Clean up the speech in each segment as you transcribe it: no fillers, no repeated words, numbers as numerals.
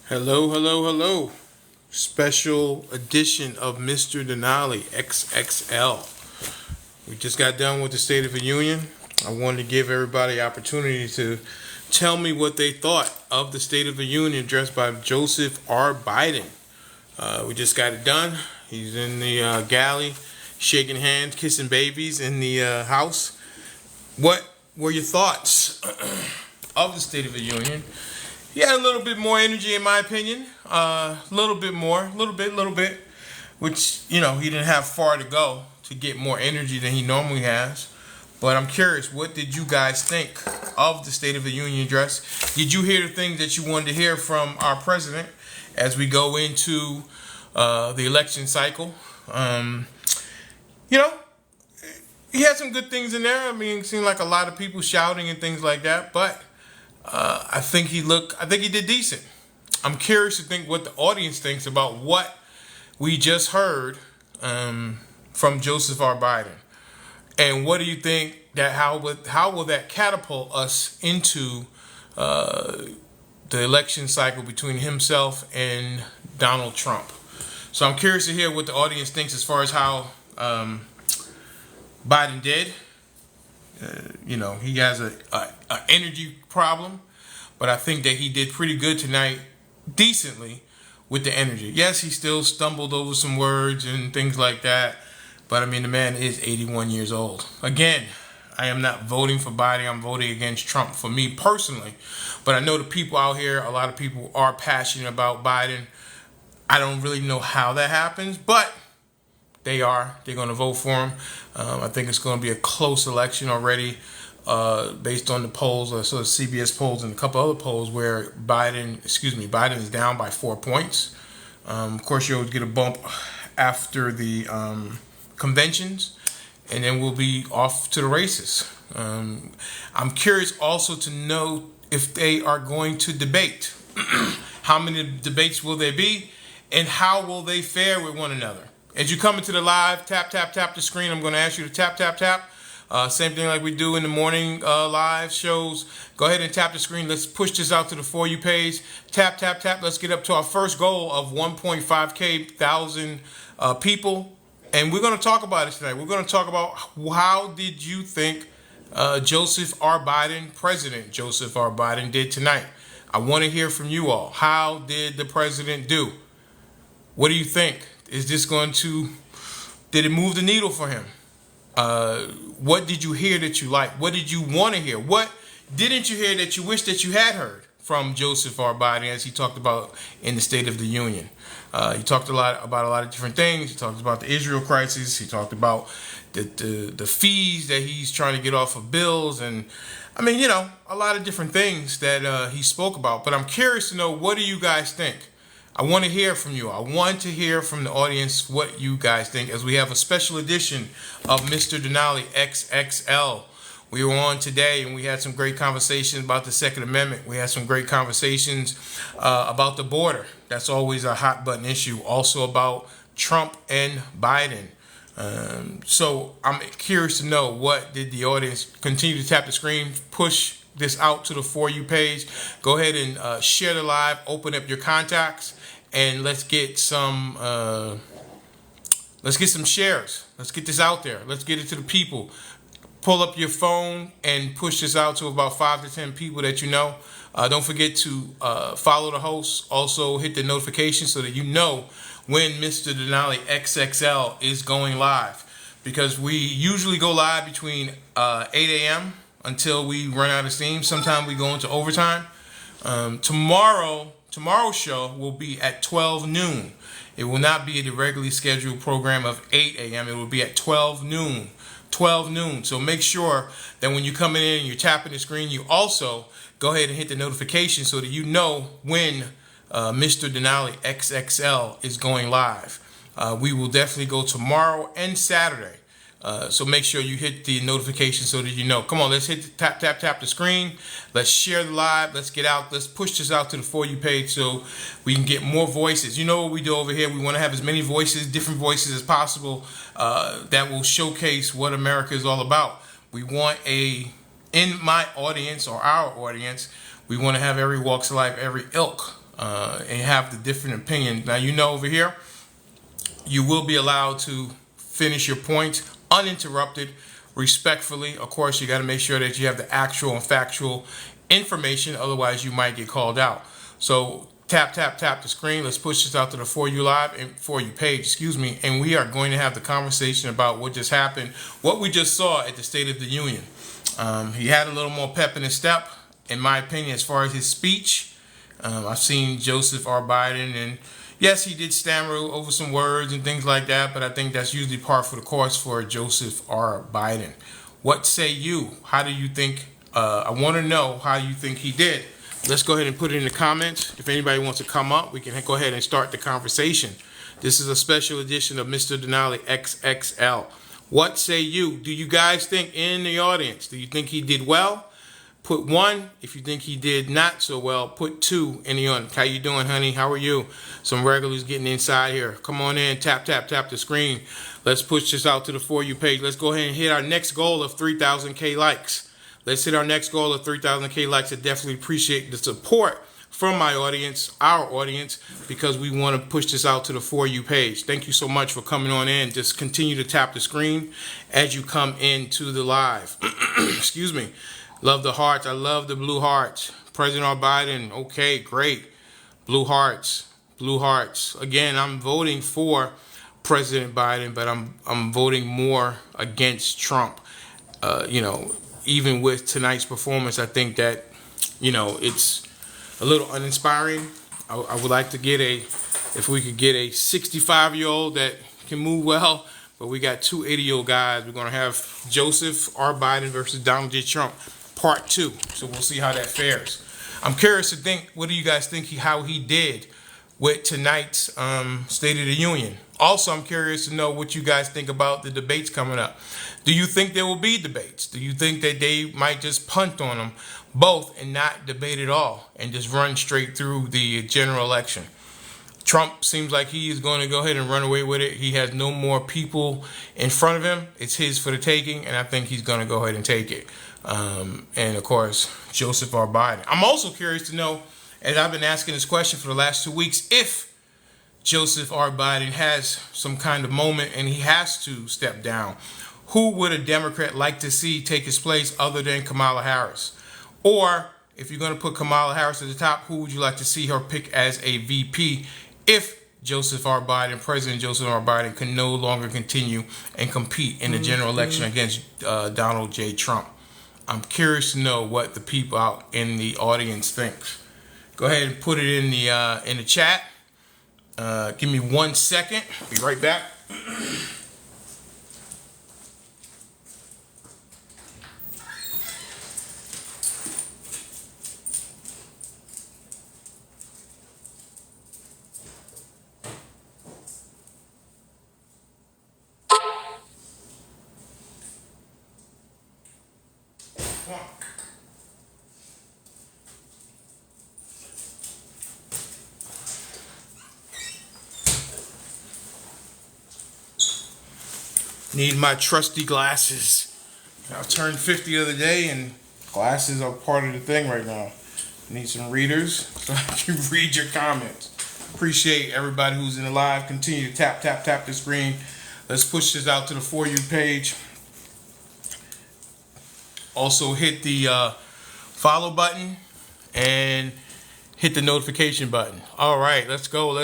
Hello, hello, hello. Special edition of Mr. Denali XXL. We just got done with the State of the Union. I wanted to give everybody the opportunity to tell me what they thought of the State of the Union addressed by Joseph R. Biden. We just got it done. He's in the galley, shaking hands, kissing babies in the house. What were your thoughts of the State of the Union? He had a little bit more energy, in my opinion. A little bit more, a little bit. Which, he didn't have far to go to get more energy than he normally has. But I'm curious, what did you guys think of the State of the Union address? Did you hear the things that you wanted to hear from our president as we go into the election cycle? You know, he had some good things in there. I mean, it seemed like a lot of people shouting and things like that. But I think he did decent. I'm curious to think what the audience thinks about what we just heard from Joseph R. Biden. And what do you think that how will that catapult us into the election cycle between himself and Donald Trump? So I'm curious to hear what the audience thinks as far as how Biden did. He has a energy problem, but I think that he did pretty good tonight, decently, with the energy. Yes, he still stumbled over some words and things like that, but I mean, the man is 81 years old. Again, I am not voting for Biden. I'm voting against Trump for me personally, but I know the people out here, a lot of people are passionate about Biden. I don't really know how that happens, but they are. They're going to vote for him. I think it's going to be a close election already, based on the polls, so the CBS polls and a couple other polls where Biden is down by 4 points. Of course, you'll get a bump after the conventions, and then we'll be off to the races. I'm curious also to know if they are going to debate. How many debates will there be, and how will they fare with one another? As you come into the live, tap, tap, tap the screen. I'm going to ask you to tap, tap, tap. Same thing like we do in the morning live shows. Go ahead and tap the screen. Let's push this out to the For You page. Tap, tap, tap. Let's get up to our first goal of 1.5K thousand people. And we're going to talk about it tonight. We're going to talk about how did you think Joseph R. Biden, President Joseph R. Biden, did tonight. I want to hear from you all. How did the president do? What do you think? Did it move the needle for him? What did you hear that you liked? What did you want to hear? What didn't you hear that you wish that you had heard from Joseph R. Biden as he talked about in the State of the Union? He talked about a lot of different things. He talked about the Israel crisis. He talked about the fees that he's trying to get off of bills. And I mean, a lot of different things that he spoke about. But I'm curious to know, what do you guys think? I want to hear from you. I want to hear from the audience what you guys think, as we have a special edition of Mr. Denali XXL. We were on today and we had some great conversations about the Second Amendment. We had some great conversations about the border. That's always a hot button issue. Also about Trump and Biden. So I'm curious to know, what did the audience continue to tap the screen, push this out to the For You page. Go ahead and share the live, open up your contacts, and let's get some shares. Let's get this out there. Let's get it to the people. Pull up your phone and push this out to about 5 to 10 people that you know. Don't forget to follow the host. Also hit the notification so that you know when Mr. Denali XXL is going live, because we usually go live between 8 a.m. until we run out of steam. Sometimes we go into overtime. Tomorrow's show will be at 12 noon. It will not be the regularly scheduled program of 8 a.m. It will be at 12 noon. 12 noon. So make sure that when you come in and you're tapping the screen, you also go ahead and hit the notification so that you know when Mr. Denali XXL is going live. We will definitely go tomorrow and Saturday. So make sure you hit the notification so that you know. Come on, let's hit the tap, tap, tap the screen. Let's share the live. Let's get out. Let's push this out to the For You page so we can get more voices. You know what we do over here. We want to have as many voices, different voices as possible, that will showcase what America is all about. We want in my audience or our audience, we want to have every walks of life, every ilk and have the different opinions. Now, over here, you will be allowed to finish your points uninterrupted, respectfully. Of course, you got to make sure that you have the actual and factual information, otherwise you might get called out. So tap the screen. Let's push this out to the For You Live and For You page, excuse me, and we are going to have the conversation about what just happened, what we just saw at the State of the Union. He had a little more pep in his step, in my opinion, as far as his speech. I've seen Joseph R. Biden, and yes, he did stammer over some words and things like that, but I think that's usually par for the course for Joseph R. Biden. What say you? How do you think? I want to know how you think he did. Let's go ahead and put it in the comments. If anybody wants to come up, we can go ahead and start the conversation. This is a special edition of Mr. Denali XXL. What say you? Do you guys think, in the audience, do you think he did well? Put 1. If you think he did not so well, put 2 in the audience. How you doing, honey? How are you? Some regulars getting inside here. Come on in. Tap the screen. Let's push this out to the For You page. Let's go ahead and hit our next goal of 3,000K likes. Let's hit our next goal of 3,000K likes. I definitely appreciate the support from my audience, our audience, because we want to push this out to the For You page. Thank you so much for coming on in. Just continue to tap the screen as you come into the live. Excuse me. Love the hearts. I love the blue hearts. President Biden. Okay, great. Blue hearts. Blue hearts. Again, I'm voting for President Biden, but I'm voting more against Trump. Even with tonight's performance, I think that, it's a little uninspiring. I would like to get if we could get a 65-year-old that can move well, but we got 2 80-year-old guys. We're going to have Joseph R. Biden versus Donald J. Trump, part 2. So we'll see how that fares. I'm curious to think, what do you guys think how he did with tonight's State of the Union? Also, I'm curious to know what you guys think about the debates coming up. Do you think there will be debates? Do you think that they might just punt on them both and not debate at all and just run straight through the general election? Trump seems like he is going to go ahead and run away with it. He has no more people in front of him. It's his for the taking, and I think he's going to go ahead and take it. And, of course, Joseph R. Biden. I'm also curious to know, as I've been asking this question for the last 2 weeks, if Joseph R. Biden has some kind of moment and he has to step down, who would a Democrat like to see take his place other than Kamala Harris? Or if you're going to put Kamala Harris at the top, who would you like to see her pick as a VP if President Joseph R. Biden can no longer continue and compete in the general election against Donald J. Trump? I'm curious to know what the people out in the audience thinks. Go ahead and put it in the chat. Give me 1 second. Be right back. Need my trusty glasses. I turned 50 the other day, and glasses are part of the thing right now. Need some readers so I can read your comments. Appreciate everybody who's in the live. Continue to tap the screen. Let's push this out to the For You page. Also hit the follow button and hit the notification button. All right, let's go.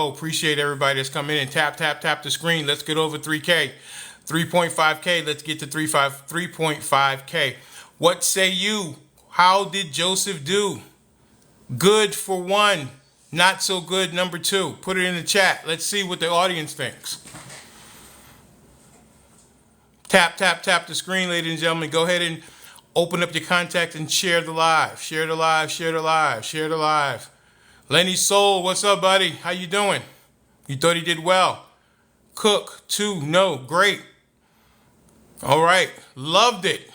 Appreciate everybody that's come in and tap the screen. Let's get over 3K. 3.5K. Let's get to 3.5K. What say you? How did Joseph do? Good for 1. Not so good, number 2. Put it in the chat. Let's see what the audience thinks. Tap the screen, ladies and gentlemen. Go ahead and open up your contacts and share the live. Share the live. Lenny Soul, what's up, buddy? How you doing? You thought he did well. Cook, 2, no, great. All right, loved it.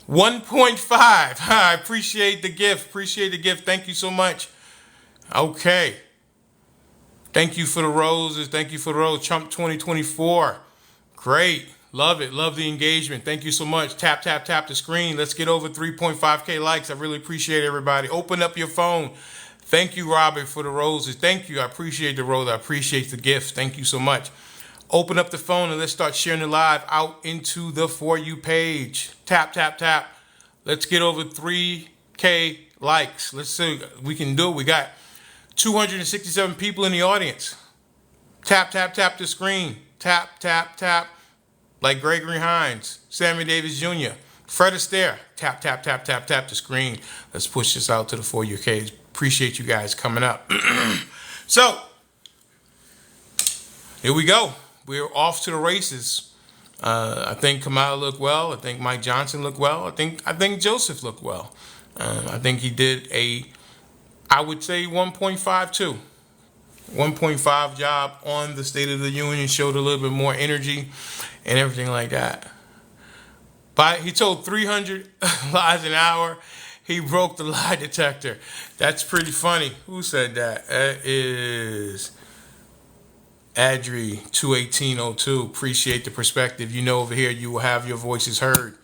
1.5. I appreciate the gift. Thank you so much. Okay. Thank you for the roses. Trump 2024. Great. Love it. Love the engagement. Thank you so much. Tap the screen. Let's get over 3.5K likes. I really appreciate everybody. Open up your phone. Thank you, Robert, for the roses. Thank you. I appreciate the rose. I appreciate the gift. Thank you so much. Open up the phone and let's start sharing the live out into the For You page. Tap, tap, tap. Let's get over 3K likes. Let's see. We can do it. We got 267 people in the audience. Tap, tap, tap the screen. Tap, tap, tap. Like Gregory Hines, Sammy Davis Jr., Fred Astaire. Tap, tap, tap, tap, tap the screen. Let's push this out to the For You page. Appreciate you guys coming up. So, here we go. We're off to the races. I think Kamala looked well. I think Mike Johnson looked well. I think Joseph looked well. I think he did I would say 1.52. 1.5 job on the State of the Union, showed a little bit more energy and everything like that. But he told 300 lies an hour. He broke the lie detector. That's pretty funny. Who said that? That is Adri 21802. Appreciate the perspective. You know, over here you will have your voices heard.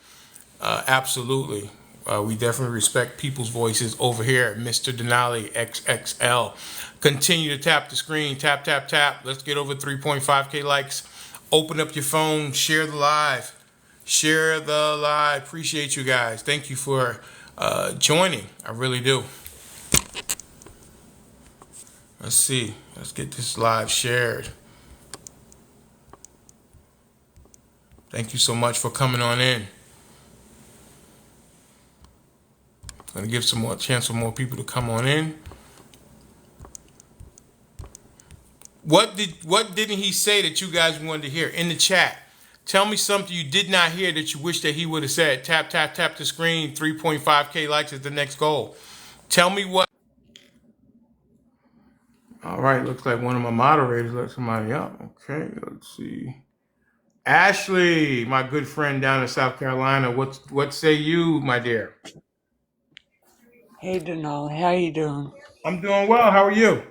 Absolutely. We definitely respect people's voices over here at Mr.Denali XXL. Continue to tap the screen. Tap, tap, tap. Let's get over 3.5K likes. Open up your phone. Share the live. Share the live. Appreciate you guys. Thank you for joining. I really do. Let's see. Let's get this live shared. Thank you so much for coming on in. I'm going to give some more chance for more people to come on in. What didn't he say that you guys wanted to hear in the chat? Tell me something you did not hear that you wish that he would have said. Tap, tap, tap the screen. 3.5K likes is the next goal. Tell me what. All right, looks like one of my moderators let somebody up. Okay, let's see. Ashley, my good friend down in South Carolina, what say you, my dear? Hey Denali, how you doing? I'm doing well. How are you?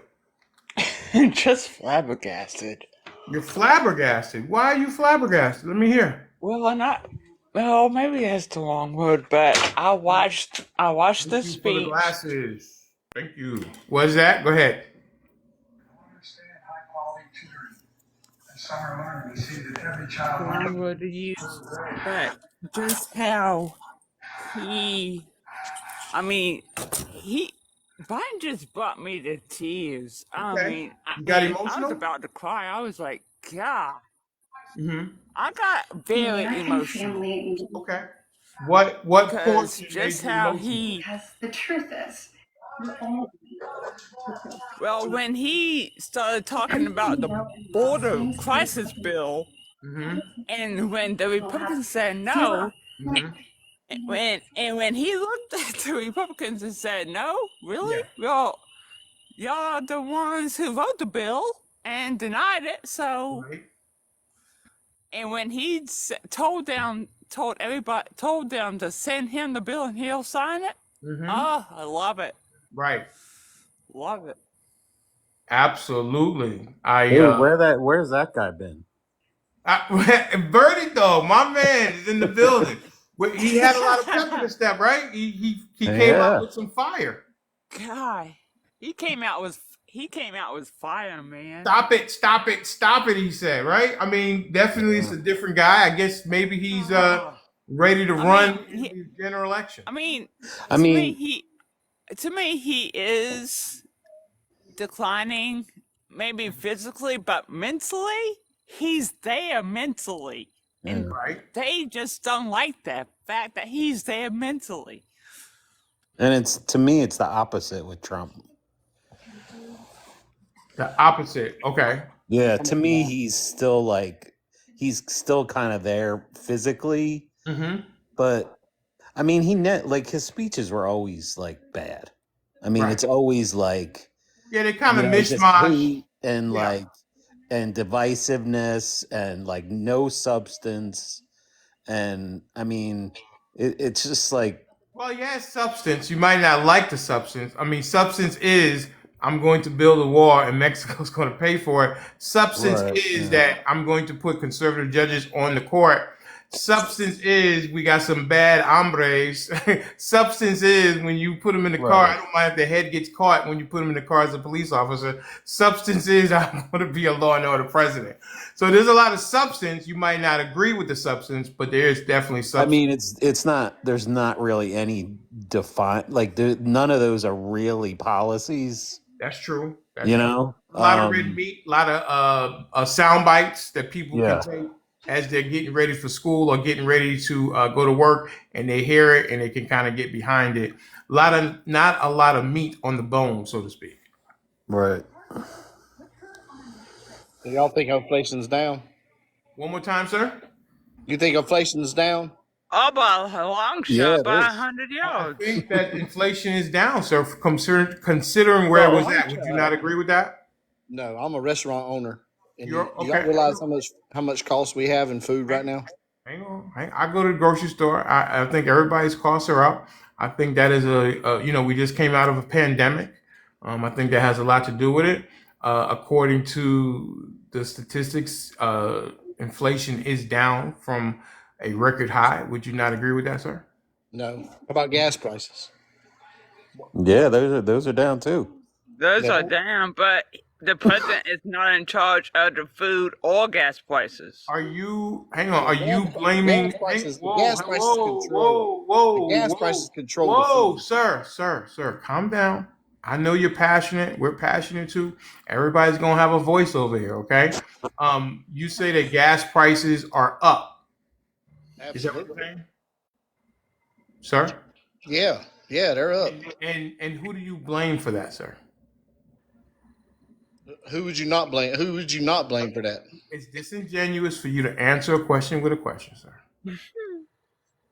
Just flabbergasted. You're flabbergasted. Why are you flabbergasted? Let me hear. Well, maybe that's the wrong word, but I watched Thank the you for the speech. glasses. Thank you. What is that? Go ahead. Wrong word to use, but just how he, I mean, he, Biden just brought me to tears. I Okay. mean, I You got mean, I was emotional? about to cry. I was like, God, Mm-hmm. I got very emotional Okay. What because portion made just you how emotional? he Well, when he started talking about the border crisis bill, Mm-hmm. and when the Republicans said no, Mm-hmm. when he looked at the Republicans and said no, really? Yeah. Well, y'all are the ones who wrote the bill and denied it. So, Right. and when he told them to send him the bill and he'll sign it. Mm-hmm. Oh, I love it, Right. love it. Absolutely. Dude, where's that guy been? Birdie though, my man is in the building. He had a lot of pep in his step, right? He came out Yeah. with some fire. God, he came out with fire, man. Stop it, stop it, stop it, he said, right? I mean, definitely it's Yeah. a different guy. I guess maybe he's Oh, ready to I run mean, in the general election. I mean, I to me, mean, he is declining, maybe physically, but mentally, he's there mentally, and yeah. Right? they just don't like that fact that he's there mentally. And to me, it's the opposite with Trump. The opposite. Okay. Yeah, to me, he's still kind of there physically, Mm-hmm. but I mean, like his speeches were always like bad. I mean, Right. it's always like, Yeah, they kind of just mishmash. hate and Yeah. and divisiveness and like no substance. And I mean, it's just like, Well, yeah, substance. You might not like the substance. I mean, substance is I'm going to build a wall and Mexico's going to pay for it. Substance right, is yeah, that I'm going to put conservative judges on the court. Substance is we got some bad hombres. Substance is when you put them in the car. I Right. don't mind if the head gets caught when you put them in the car as a police officer. Substance is I want to be a law and order president. So there's a lot of substance. You might not agree with the substance, but there is definitely I substance. mean, it's not. There's not really any none of those are really policies. That's true. That's You true. know. A lot of red meat, a lot of sound bites that people can Yeah. take as they're getting ready for school or getting ready to go to work, and they hear it and they can kind of get behind it. Not a lot of meat on the bone, so to speak. Right. Do y'all think inflation's down? One more time, sir. You think inflation's down? Oh, by a long Yeah, shot, it by is. 100 I yards. think that inflation is down, sir. Considering where By it a was long at, would you not shot. agree with that? No, I'm a restaurant owner, and You're do y'all okay. realize how much cost we have in food right now? Hang on. I go to the grocery store. I think everybody's costs are up. I think that is we just came out of a pandemic. I think that has a lot to do with it. According to the statistics, inflation is down from a record high. Would you not agree with that, sir? No. How about gas prices? Yeah, those are down too. Those Yeah. are down, but the president is not in charge of the food or gas prices. Are you? Hang on. The Are you blaming? the gas prices control the gas prices control the Whoa, food. sir. Calm down. I know you're passionate. We're passionate too. Everybody's gonna have a voice over here, okay? You say that gas prices are up. Is that what you're Absolutely. saying, sir? Yeah. Yeah, they're up. And who do you blame for that, sir? Who would you not blame? Who would you not blame for that? It's disingenuous for you to answer a question with a question, sir.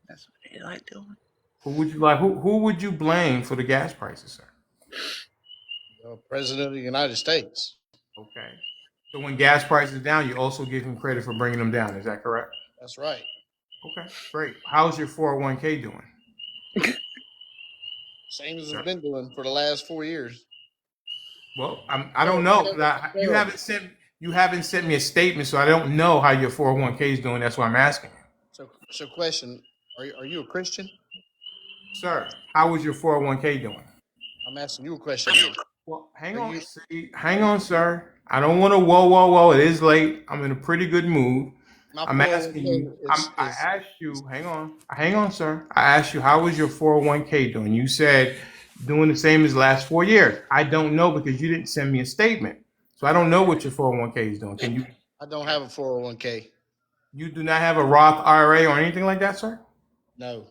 That's what they like doing. Who would you like? Who would you blame for the gas prices, sir? The President of the United States. Okay. So when gas prices are down, you also give him credit for bringing them down. Is that correct? That's right. Okay, great. How's your 401k doing? Same as it's been doing for the last 4 years. Well, I don't know. 'Cause you haven't sent me a statement, so I don't know how your 401k is doing. That's why I'm asking you. So question: Are you a Christian? Sir, how is your 401k doing? I'm asking you a question now. Well, hang Are on. you? See, hang on, sir. I don't want to whoa. It is late. I'm in a pretty good mood. My I'm asking 401k you. I is asked you. Hang on, sir. I asked you how was your 401k doing. You said doing the same as the last 4 years. I don't know because you didn't send me a statement, so I don't know what your 401k is doing. Can you? I don't have a 401k. You do not have a Roth IRA or anything like that, sir? No.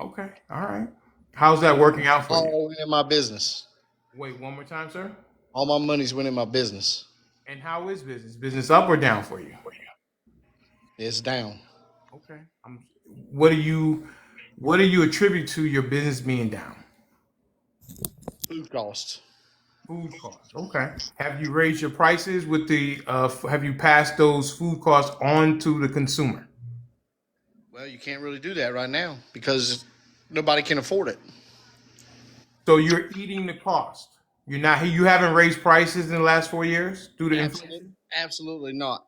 Okay. All right. How's that working out for you? All went in my business. Wait, one more time, sir. All my money's went in my business. And how is business? Business up or down for you? It's down. Okay. What do you attribute to your business being down? Food costs. Food costs. Okay. Have you raised your prices with the? Have you passed those food costs on to the consumer? Well, you can't really do that right now because nobody can afford it. So you're eating the cost. You're not. You haven't raised prices in the last 4 years due to inflation. Absolutely not.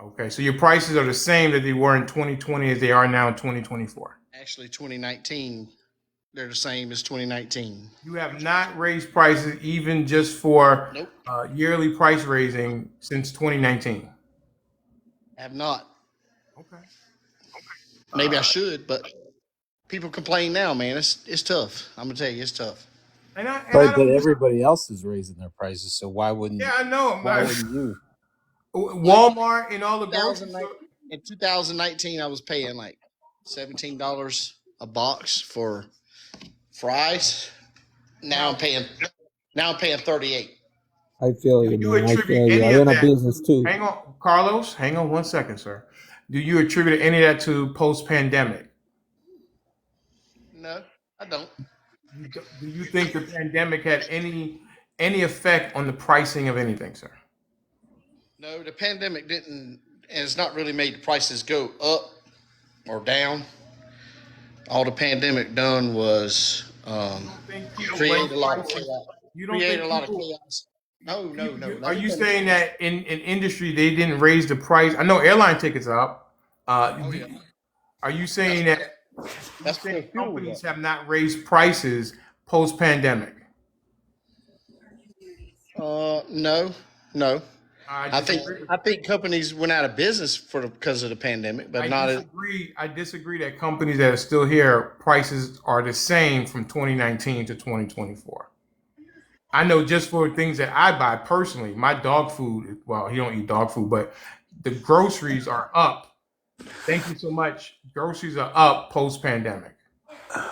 Okay. So your prices are the same that they were in 2020 as they are now in 2024. Actually, 2019, they're the same as 2019. You have not raised prices even just for Nope. yearly price raising since 2019. Have not. Okay. Maybe I should, but people complain now, man. It's tough. I'm gonna tell you, it's tough. And I But don't. everybody else is raising their prices, so why wouldn't Yeah, I know. you? Walmart and all the grocery stores. In 2019, I was paying like $17 a box for fries. Now I'm paying 38. I feel Do you, you man. I attribute feel you. any I of run a that? business too. Hang on, Carlos. Hang on 1 second, sir. Do you attribute any of that to post-pandemic? No, I don't. Do you think the pandemic had any effect on the pricing of anything, sir? No, the pandemic didn't, and it's not really made the prices go up or down. All the pandemic done was Think people create raise a lot of prices? chaos. You don't Create think a lot of people? chaos. No. Are you saying that in industry they didn't raise the price? I know airline tickets are up. Oh yeah, Are you that's saying that you that's saying for fuel. companies have not raised prices post pandemic? No, no. I I think disagree. I think companies went out of business because of the pandemic, but I not as disagree. I disagree that companies that are still here prices are the same from 2019 to 2024. I know just for things that I buy personally, my dog food. Well, he don't eat dog food, but the groceries are up. Thank you so much. Groceries are up post pandemic. I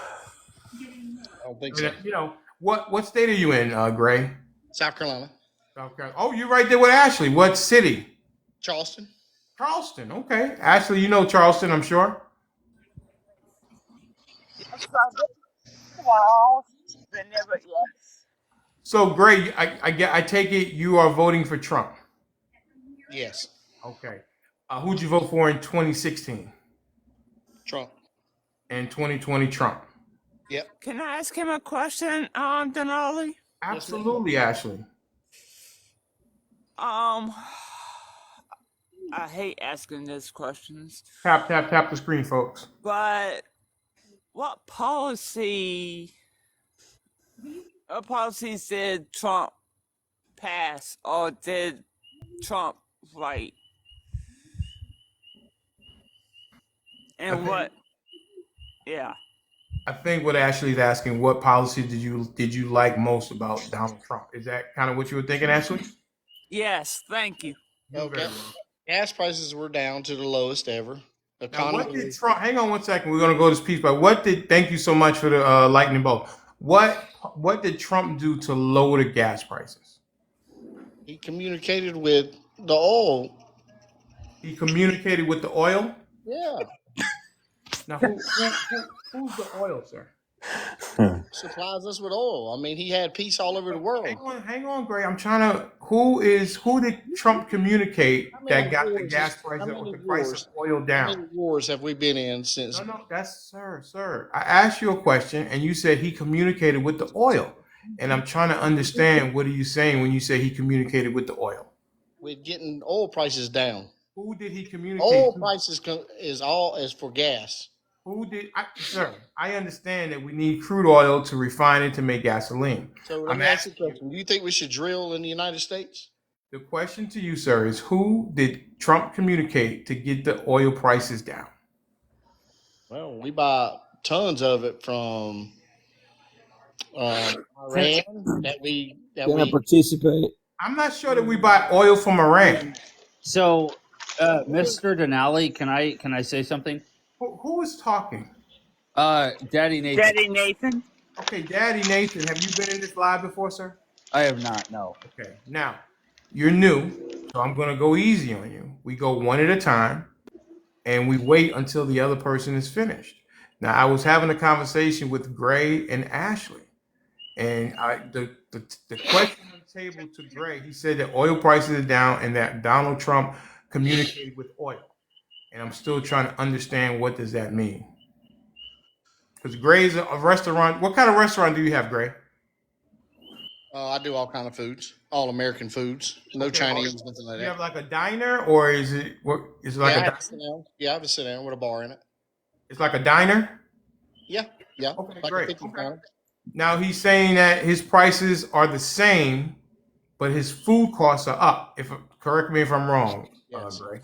don't think I mean, so. what state are you in, Gray? South Carolina, South Carolina. Oh, you're right there with Ashley. What city? Charleston. Charleston. Okay, Ashley, you know Charleston, I'm sure. Yes, I did. Wow. But never, yes. So, Gray, I take it you are voting for Trump. Yes, Okay. Who'd you vote for in 2016 Trump. and 2020 Trump? Yep. Can I ask him a question, Denali? Yes, ma'am. Absolutely, Ashley. Um, I hate asking these questions, Tap, tap, tap the screen, folks. but what policy, what policies did Trump pass, or did Trump write? I And think what, yeah. I think what Ashley's asking, what policy did you like most about Donald Trump? Is that kind of what you were thinking, Ashley? Yes, thank you. You're very Okay. welcome. Gas prices were down to the lowest ever. Now, what Economy did was Trump? Hang on one second. We're going to go to this piece, but what did? Thank you so much for the lightning bolt. What did Trump do to lower the gas prices? he communicated with the oil. He communicated with the oil. Yeah, Now, who's the oil, sir? supplies us with oil. I mean, he had peace all over the world. Hang on, Gray. I'm trying to. Who did Trump communicate How that many got the wars? gas price How or many the price of wars? oil How down? many wars have we been in since? No, that's sir. I asked you a question and you said he communicated with the oil. And I'm trying to understand what are you saying when you say he communicated with the oil? We're getting oil prices down. Who did he communicate Oil to? prices is for gas. Sir, I understand that we need crude oil to refine it to make gasoline. So let I'm me ask you a asking you, question. Do you think we should drill in the United States? the question to you, sir, is who did Trump communicate to get the oil prices down? Well, we buy tons of it from Can, Iran can I participate? I'm not sure that we buy oil from Iran. So, Mr. Denali, can I say something? Who is talking? Daddy Nathan. Daddy Nathan? Okay, Daddy Nathan, have you been in this live before, sir? I have not. No. Okay, now you're new, so I'm gonna go easy on you. We go one at a time, and we wait until the other person is finished. Now, I was having a conversation with Gray and Ashley, and the question on the table to Gray, he said that oil prices are down and that Donald Trump communicated with oil, and I'm still trying to understand what does that mean. Because Gray's a restaurant. What kind of restaurant do you have, Gray? I do all kind of foods, all American foods, no Okay, Chinese, nothing like you have that. like a diner, or is it what? Is it like Yeah, a I have diner? a sit down. Yeah, I have a sit down with a bar in it. It's like a diner. Yeah, yeah, Okay, like a great. 50 Okay. pound. Now he's saying that his prices are the same, but his food costs are up. If correct me if I'm wrong, Yes, Gray.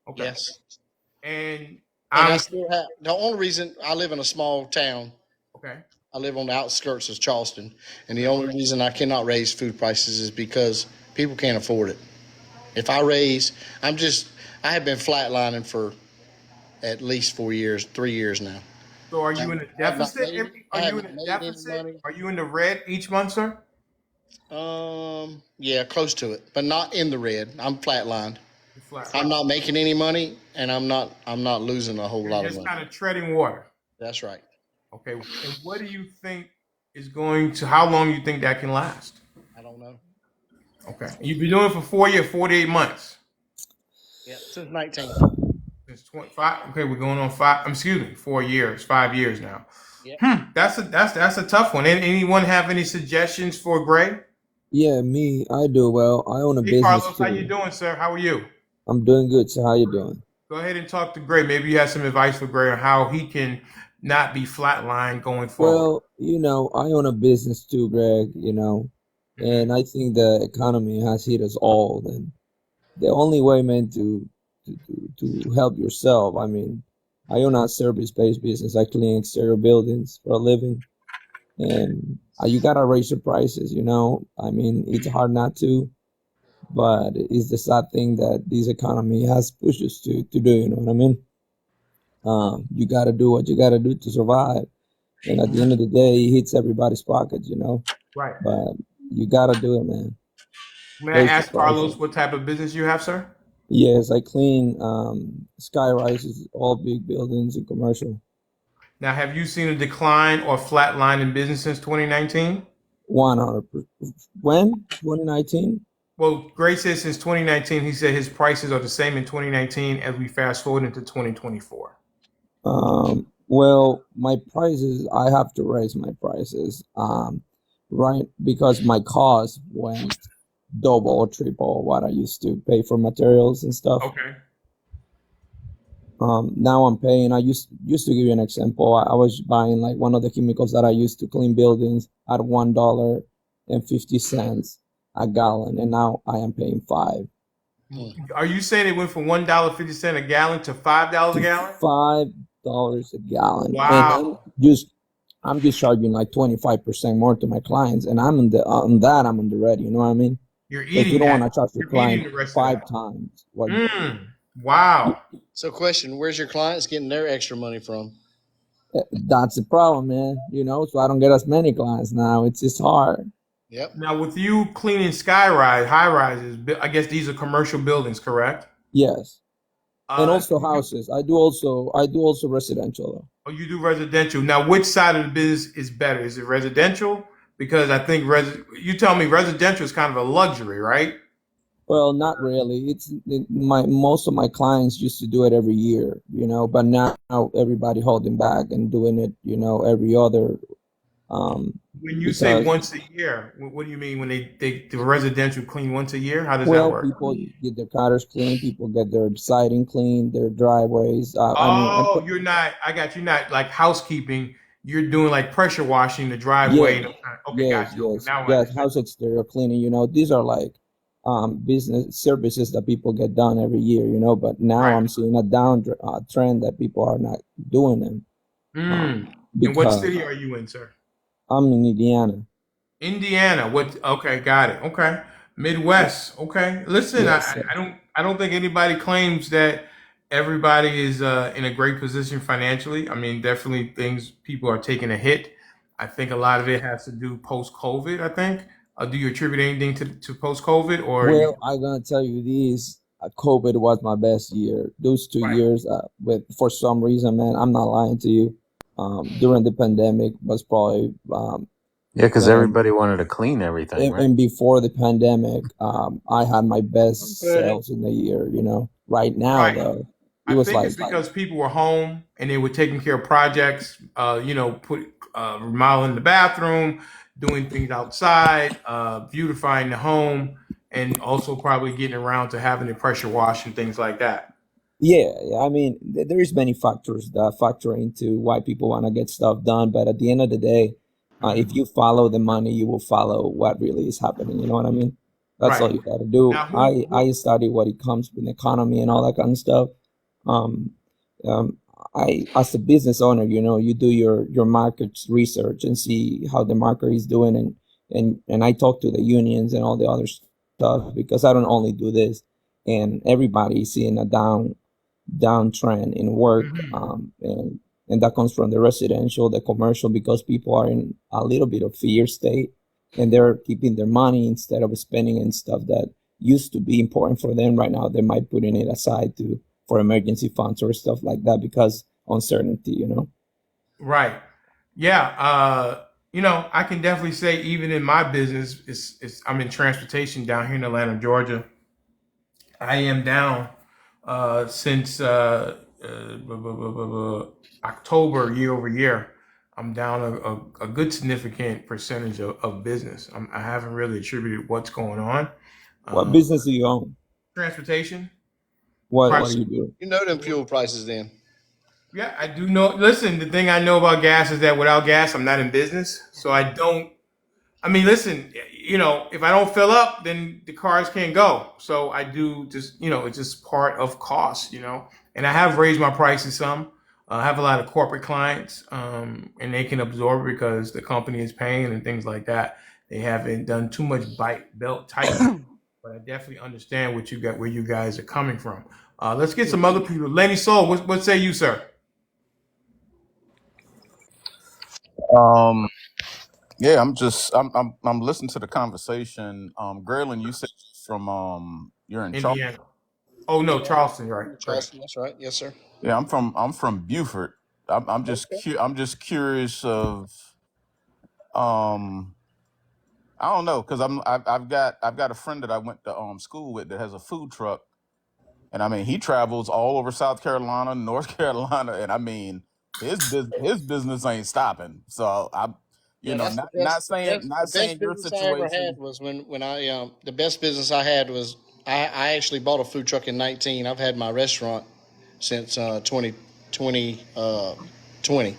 Okay. yes. And And I I'm still have the only reason I live in a small town. okay. I live on the outskirts of Charleston, and the Okay. only reason I cannot raise food prices is because people can't afford it. If I raise, I have been flatlining for at least 4 years, 3 years now. So are I you in a have not deficit? made, Are I have you in not a made any deficit? money. Are you in the red each month, sir? Yeah, close to it, but not in the red. I'm flatlined. You're flat. I'm not making any money, and I'm not losing a whole You're lot of just money. kind of treading water. That's right. Okay. And what do you think is going to? How long you think that can last? I don't know. Okay. You've been doing it for 4 years, 48 months. Yeah, since 19. Since 25. Okay, we're going on 4 years, 5 years now. Yeah. That's a tough one. Anyone have any suggestions for Gray? Yeah, me. I do well. I own a Hey business Carlos, how you too. doing, sir? How are you? I'm doing good. So how you doing? Go ahead and talk to Gray. Maybe you have some advice for Gray on how he can not be flatlined going forward. Well, I own a business too, Greg, Hmm. and I think the economy has hit us all. And the only way, man, to help yourself, I mean, I own a service-based business. I clean exterior buildings for a living, and you gotta raise your prices. I mean, it's hard not to, but it's the sad thing that this economy has pushed us to do. You know what I mean? You gotta do what you gotta do to survive. And at the end of the day, it hits everybody's pockets. Right. But you gotta do it, man. May I Raise the ask prices. Carlos what type of business you have, sir? Yes, I clean sky rises, all big buildings and commercial. Now, have you seen a decline or flat line in business since 2019? 100%. When? 2019? Well, Gray says since 2019, he said his prices are the same in 2019 as we fast forward into 2024. Well, my prices, I have to raise my prices, right? Because my cost went double or triple what I used to pay for materials and stuff. Okay. Now I'm paying. I used to give you an example. I was buying like one of the chemicals that I used to clean buildings at $1.50 a gallon, and now I am paying Are you saying it went from $1.50 a gallon to $5 a to gallon? $5 a gallon, and I'm Wow. just I'm just charging like 25% more to my clients, and I'm on the red. You know what I mean? You're If you eating don't want that. to charge your You're eating client the rest of five that. times what Wow. So, question: where's your clients getting their extra money from? that's the problem, man. So I don't get as many clients now. It's just hard. Yep. Now, with you cleaning high rises, I guess these are commercial buildings, correct? Yes. And also Do you, houses. I do also residential though. oh, you do residential. Now, which side of the business is better? Is it residential? Because I think you tell me residential is kind of a luxury, right? Well, not really. My most of my clients used to do it every year, but now everybody holding back and doing it, every other When you say because once a year, what do you mean when they the residential clean once a year? How does that well, work? people get their cars clean, people get their siding clean, their driveways. I mean, Oh, you're not. I got you. Not like housekeeping. You're doing like pressure washing the driveway. yes, Okay, got you. Okay, yes, now I yes, understand. house exterior cleaning. These are like business services that people get done every year. But now Right. I'm seeing a down trend that people are not doing them Mm. And what because city are you in, sir? I'm in Indiana. Indiana. What? Okay, got it. Okay, Midwest. Okay. Listen, Yes, sir. I don't think anybody claims that everybody is in a great position financially. I mean, definitely people are taking a hit. I think a lot of it has to do post COVID. I think. Do you attribute anything to post COVID or you? Well, I'm gonna tell you this. COVID was my best year. Those two Right. years, with for some reason, man, I'm not lying to you. During the pandemic was probably Yeah, because when everybody wanted to clean everything, right? and before the pandemic, I had my best Okay. sales in the year. Right now Right. though, it I was think like it's because people were home and they were taking care of projects, remodeling the bathroom, doing things outside, beautifying the home, and also probably getting around to having the pressure wash and things like that. yeah, yeah. I mean, there's many factors that factor into why people want to get stuff done. But at the end of the day, if Mhm. you follow the money, you will follow what really is happening. You know what I mean? That's Right. all you got to do. Now, I study what it comes with economy and all that kind of stuff. Um, as a business owner, you do your market research and see how the market is doing, and I talk to the unions and all the other stuff because I don't only do this, and everybody is seeing a downtrend in work, Mhm. and that comes from the residential, the commercial, because people are in a little bit of fear state, and they're keeping their money instead of spending in stuff that used to be important for them. Right now, they might putting it aside to for emergency funds or stuff like that because uncertainty. Right. Yeah. I can definitely say even in my business, I'm in transportation down here in Atlanta, Georgia. I am down since October year over year. I'm down a good significant percentage of business. I haven't really attributed what's going on. What Uh, business do you own? Transportation. What Price. do you do? You know them fuel prices then. Yeah, I do know. Listen, the thing I know about gas is that without gas, I'm not in business. So I don't. I mean, listen, if I don't fill up, then the cars can't go. So I do just, it's just part of cost, And I have raised my prices some. I have a lot of corporate clients, and they can absorb it because the company is paying and things like that. They haven't done too much belt tightening, but I definitely understand where you guys are coming from. Let's get some other people. Lenny Soul, what say you, sir? Um, yeah, I'm listening to the conversation. Graylin, you said you're in Charleston. Indiana. Oh no, Yeah, Charleston, right? I'm in Right. Charleston. That's right. Yes, sir. Yeah, I'm from Beaufort. Okay. I'm just curious of um I don't know because I've got a friend that I went to school with that has a food truck, and I mean he travels all over South Carolina, North Carolina, and I mean his business ain't stopping. So I'm Yeah, that's the not best. The not best saying your business I ever had situation. was when I the best business I had was I actually bought a food truck in 19. I've had my restaurant since 2020 20.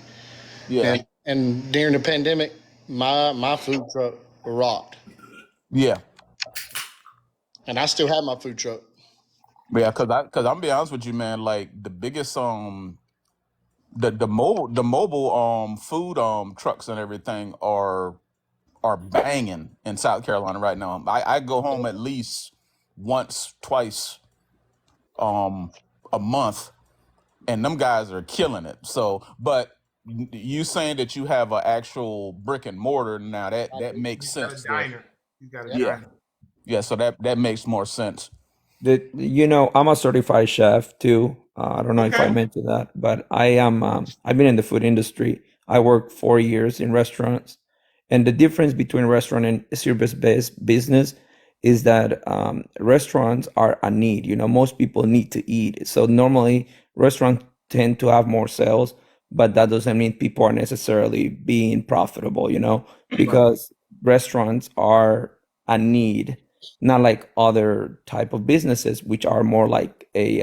Yeah, And during the pandemic, my food truck rocked, yeah. and I still have my food truck. Yeah, cause I'm be honest with you, man. Like the biggest the mobile food trucks and everything are banging in South Carolina right now. I go home at least once, twice um a month, and them guys are killing it. So, but you saying that you have an actual brick and mortar now that I that do. makes He's got a sense. There, diner. He's got a Yep. yeah, diner. yeah. So that makes more sense. I'm a certified chef too. I don't know if I Okay. mentioned that, but I am. I've been in the food industry. I worked 4 years in restaurants, and the difference between restaurant and service-based business is that restaurants are a need. Most people need to eat, so normally restaurants tend to have more sales, but that doesn't mean people are necessarily being profitable. Right. Because restaurants are a need, not like other type of businesses which are more like a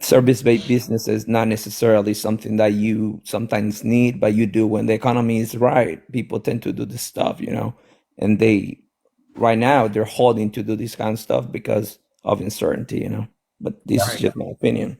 service-based businesses, not necessarily something that you sometimes need but you do when the economy is right. People tend to do this stuff, and they right now they're holding to do this kind of stuff because of uncertainty. But this is Right. just my opinion.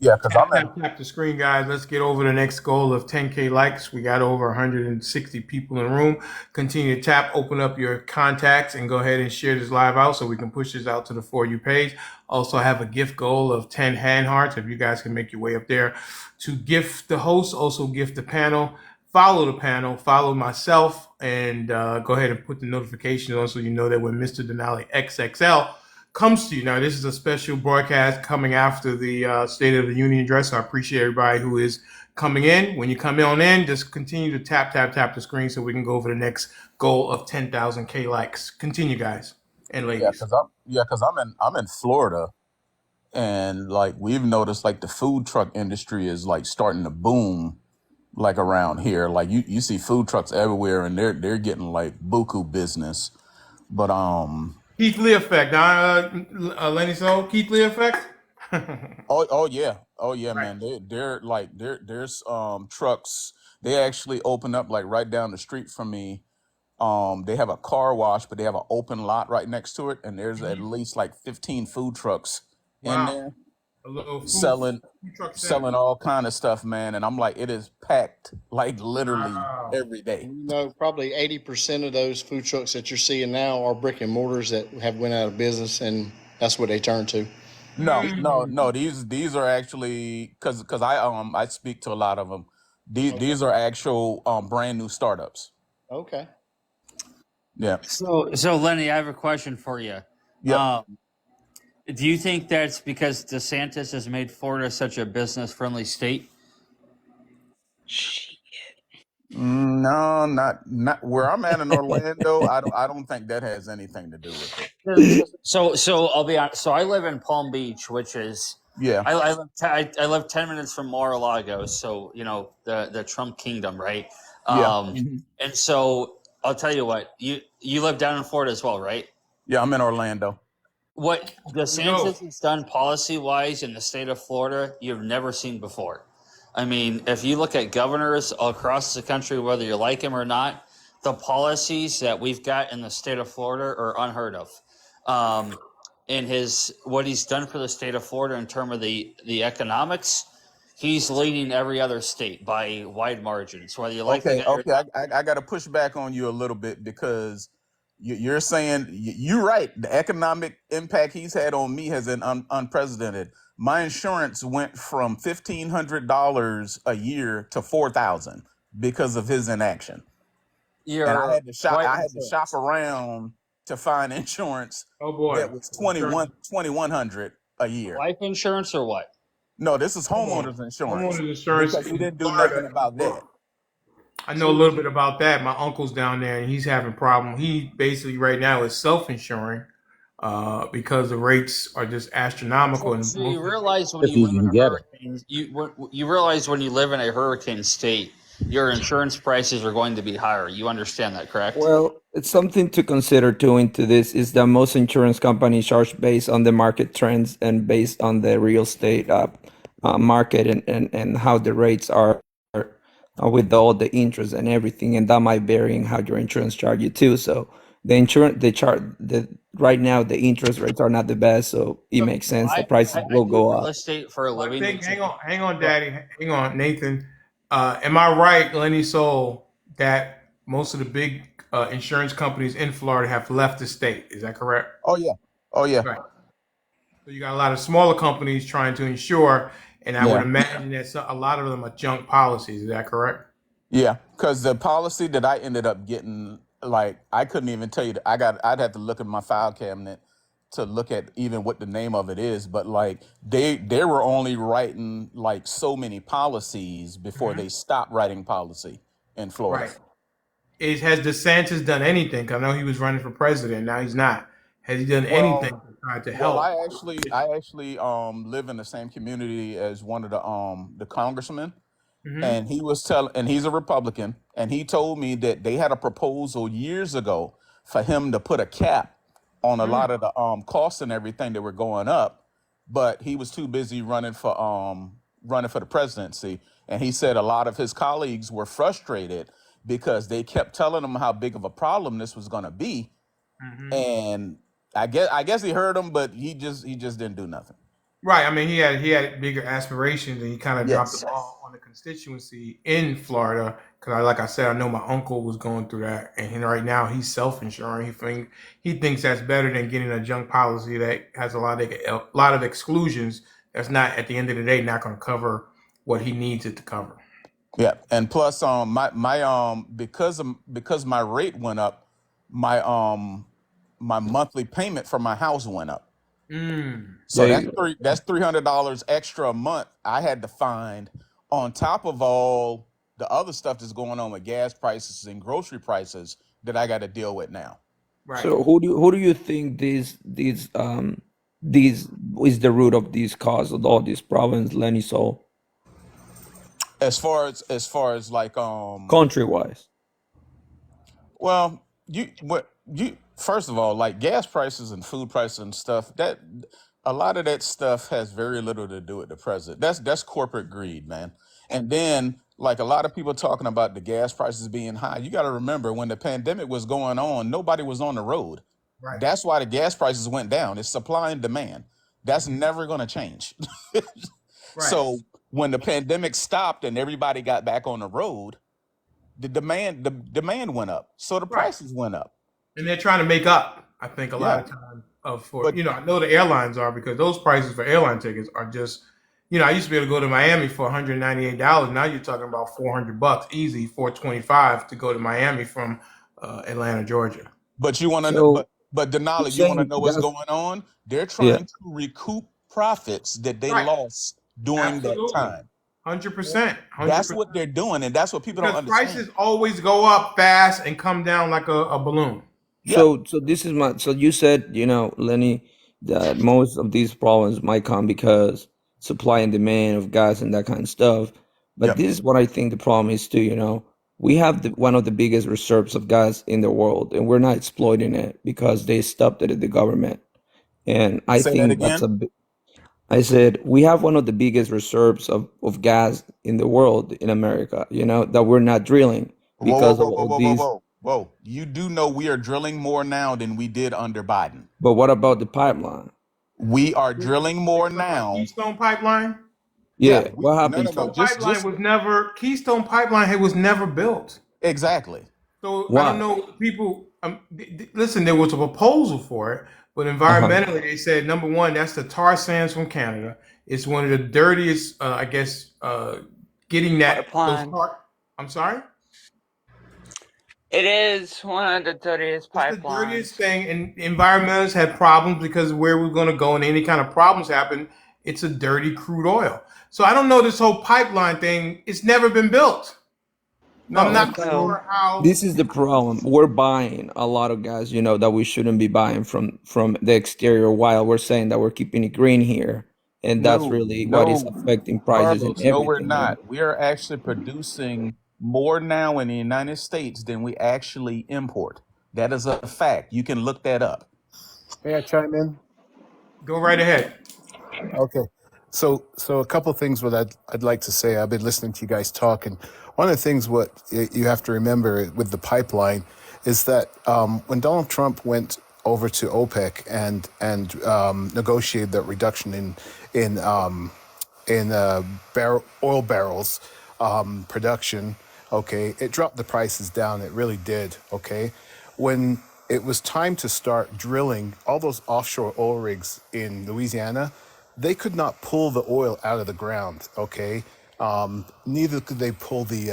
Yeah, because Tap, I'm in. tap, tap the screen, guys. Let's get over the next goal of 10K likes. We got over 160 people in the room. Continue to tap, open up your contacts, and go ahead and share this live out so we can push this out to the For You page. Also, have a gift goal of 10 hand hearts. If you guys can make your way up there to gift the host, also gift the panel. Follow the panel, follow myself, and go ahead and put the notifications on so you know that when Mr. Denali XXL comes to you. Now, this is a special broadcast coming after the State of the Union address. So I appreciate everybody who is coming in. When you come on in, just continue to tap, tap, tap the screen so we can go over the next goal of 10,000 K likes. Continue, guys and ladies. Because I'm in Florida, and like we've noticed like the food truck industry is like starting to boom like around here. Like you see food trucks everywhere, and they're getting like buku business. But Keith Lee effect, Lenny Soul. Keith Lee effect. Right. oh yeah, man. There's trucks. They actually open up like right down the street from me. They have a car wash, but they have an open lot right next to it, and there's at Mhm. least like 15 food trucks in Wow. there A little selling food truck center. selling all kind of stuff, man. And I'm like, it is packed like literally Wow. every day. Probably 80% of those food trucks that you're seeing now are brick and mortars that have went out of business, and that's what they turn to. No, no, Mm. no. These are actually because I speak to a lot of them. Okay. These are actual brand new startups. Okay. Yeah. So Lenny, I have a question for you. Yep. Um, do you think that's because DeSantis has made Florida such a business-friendly state? No, not where I'm at in Orlando. I don't think that has anything to do with it. So I'll be honest. So I live in Palm Beach, which is Yeah. I live 10 minutes from Mar-a-Lago. So the Trump kingdom, right? Yeah. And so I'll tell you what, you live down in Florida as well, right? Yeah. I'm in Orlando. What Who knows? DeSantis has done policy wise in the state of Florida, you've never seen before. I mean, if you look at governors across the country, whether you like him or not, the policies that we've got in the state of Florida are unheard of. In his what he's done for the state of Florida in terms of the economics, he's leading every other state by wide margins. Whether you like the Okay, guy or okay. not, I got to push back on you a little bit because you're saying you're right. The economic impact he's had on me has been unprecedented. My insurance went from $1,500 a year to 4,000 because of his inaction, and I you're had to shop. white I had to shop insurance. around to find insurance Oh boy, that was insurance. 2,100 a year. Life insurance or what? No, this is Homeowners, homeowners insurance homeowners insurance because he in didn't do Florida nothing is about that. rough. I know a See, little bit about that. My uncle's down there, and he's having problem. He basically right now is self-insuring because the rates are just astronomical, and so you most of realize when If you you live in can a get it. hurricane, you realize when you live in a hurricane state, your insurance prices are going to be higher. You understand that, correct? Well, it's something to consider too into this is that most insurance companies charge based on the market trends and based on the real estate market and how the rates are with all the interest and everything, and that might vary in how your insurance charge you too. So the insurance they charge the right now the interest rates are not the best, so it So, makes so sense. The I, prices I will do go real up. estate for a Well, I living. think, hang on, Go- Daddy, hang on, Nathan. Am I right, Lenny Soul, that most of the big insurance companies in Florida have left the state? Is that correct? Oh yeah, oh yeah, Right. So you got a lot of smaller companies trying to insure, and I would yeah. imagine that a lot of them are junk policies. Is that correct? Yeah, because the policy that I ended up getting, like, I couldn't even tell you. I'd have to look at my file cabinet to look at even what the name of it is. But like, they were only writing like so many policies before Hmm. they stopped writing policy in Florida. Right. Has DeSantis done anything? 'Cause I know he was running for president. Now he's not. Has he done anything Well, to try to well, help? I actually live in the same community as one of the congressmen, Hmm. and and he's a Republican, and he told me that they had a proposal years ago for him to put a cap on a lot of the costs and everything that were going up, but he was too busy running for the presidency, and he said a lot of his colleagues were frustrated because they kept telling him how big of a problem this was going to be, Hmm. and I guess he heard him, but he just didn't do nothing. Right. I mean, he had bigger aspirations, and he kind of dropped the Yes. ball on the constituency in Florida. Because, like I said, I know my uncle was going through that, and right now he's self-insuring. He thinks that's better than getting a junk policy that has a lot of exclusions. That's not at the end of the day not going to cover what he needs it to cover. Yeah, and plus, because my rate went up, my my monthly payment for my house went up. Mm. So They that's $300 extra a month I had to find on top of all the other stuff that's going on with gas prices and grocery prices that I got to deal with now. Right. So who do you think these is the root of these cause of all these problems, Lenny Soul, As far as like country wise? well, you first of all, like gas prices and food prices and stuff, that a lot of that stuff has very little to do with the president. That's corporate greed, man. And then like a lot of people talking about the gas prices being high. You got to remember when the pandemic was going on, nobody was on the road. Right. That's why the gas prices went down. It's supply and demand. That's never going to change. Right. So when the pandemic stopped and everybody got back on the road, the demand went up, so the Right. prices went up. And they're trying to make up. I think a lot Yeah, of time of for but I know the airlines are because those prices for airline tickets are just I used to be able to go to Miami for $198. Now you're talking about $400 easy, 425 to go to Miami from Atlanta, Georgia. you want to know, So but you're Denali, you want to saying know what's that's going on? They're yeah. trying to recoup profits that they Right. lost during that Absolutely. time. 100%. That's 100%. what they're doing, and that's what people don't Because understand. prices always go up fast and come down like a balloon. Yep, So this is my so you said, Lenny, that most of these problems might come because supply and demand of gas and that kind of stuff. But yep. this is what I think the problem is too. We have one of the biggest reserves of gas in the world, and we're not exploiting it because they stopped it at the government. and I Say that think that's again. I said we have one of the biggest reserves of gas in the world in America, that we're not drilling Whoa, whoa, because of whoa, whoa, all whoa, whoa, these. whoa, whoa. You do know we are drilling more now than we did under Biden. But what about the pipeline? We are You drilling you more talking about now. Keystone Pipeline? Yeah, Yeah, what no, happened no, to no. Keystone it? Pipeline Just was never Keystone Pipeline was never built. exactly. So I don't Why? know people. Listen, there was a proposal for it, but Uh-huh. environmentally, they said number one, that's the tar sands from Canada. It's one of the dirtiest. I guess getting that those Pipeline. tar. I'm sorry. It is one of the dirtiest It's the dirtiest pipelines. thing, and environmentalists had problems because of where we're going to go, and any kind of problems happen, it's a dirty crude oil. So I don't know this whole pipeline thing. It's never been built. So I'm No, Well, not So sure how. this is the problem. We're buying a lot of gas, that we shouldn't be buying from the exterior while we're saying that we're keeping it green here. And that's no, really what is no, affecting prices and Carlos. No, we're everything. not. We are actually producing more now in the United States than we actually import. That is a fact. You can look that up. May I chime in? Go right ahead. Okay. So a couple things what I'd like to say. I've been listening to you guys talk, and one of the things what you have to remember with the pipeline is that when Donald Trump went over to OPEC and negotiated that reduction in oil barrels production, okay, it dropped the prices down. It really did, okay. When it was time to start drilling, all those offshore oil rigs in Louisiana, they could not pull the oil out of the ground, okay. Neither could they pull the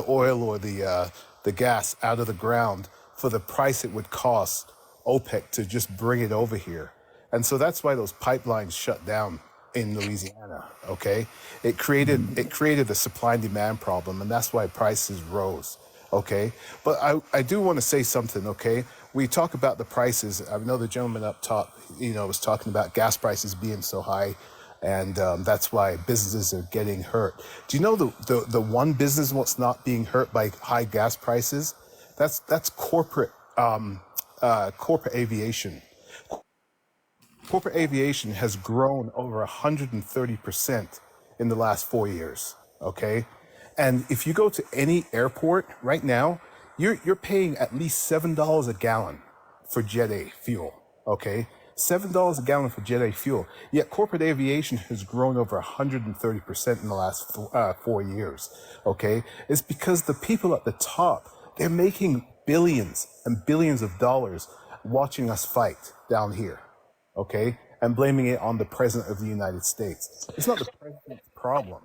oil or the gas out of the ground for the price it would cost OPEC to just bring it over here. And so that's why those pipelines shut down in Louisiana. Okay, it created a supply and demand problem, and that's why prices rose. Okay, but I do want to say something. Okay, we talk about the prices. I know the gentleman up top, was talking about gas prices being so high, and that's why businesses are getting hurt. Do you know the one business what's not being hurt by high gas prices? That's corporate aviation. Corporate aviation has grown over 130% in the last 4 years. Okay. And if you go to any airport right now, you're paying at least $7 a gallon for Jet A fuel. Okay. $7 a gallon for Jet A fuel. Yet corporate aviation has grown over 130% in the last 4 years. Okay. It's because the people at the top, they're making billions and billions of dollars watching us fight down here, okay, and blaming it on the president of the United States. It's not the president's problem.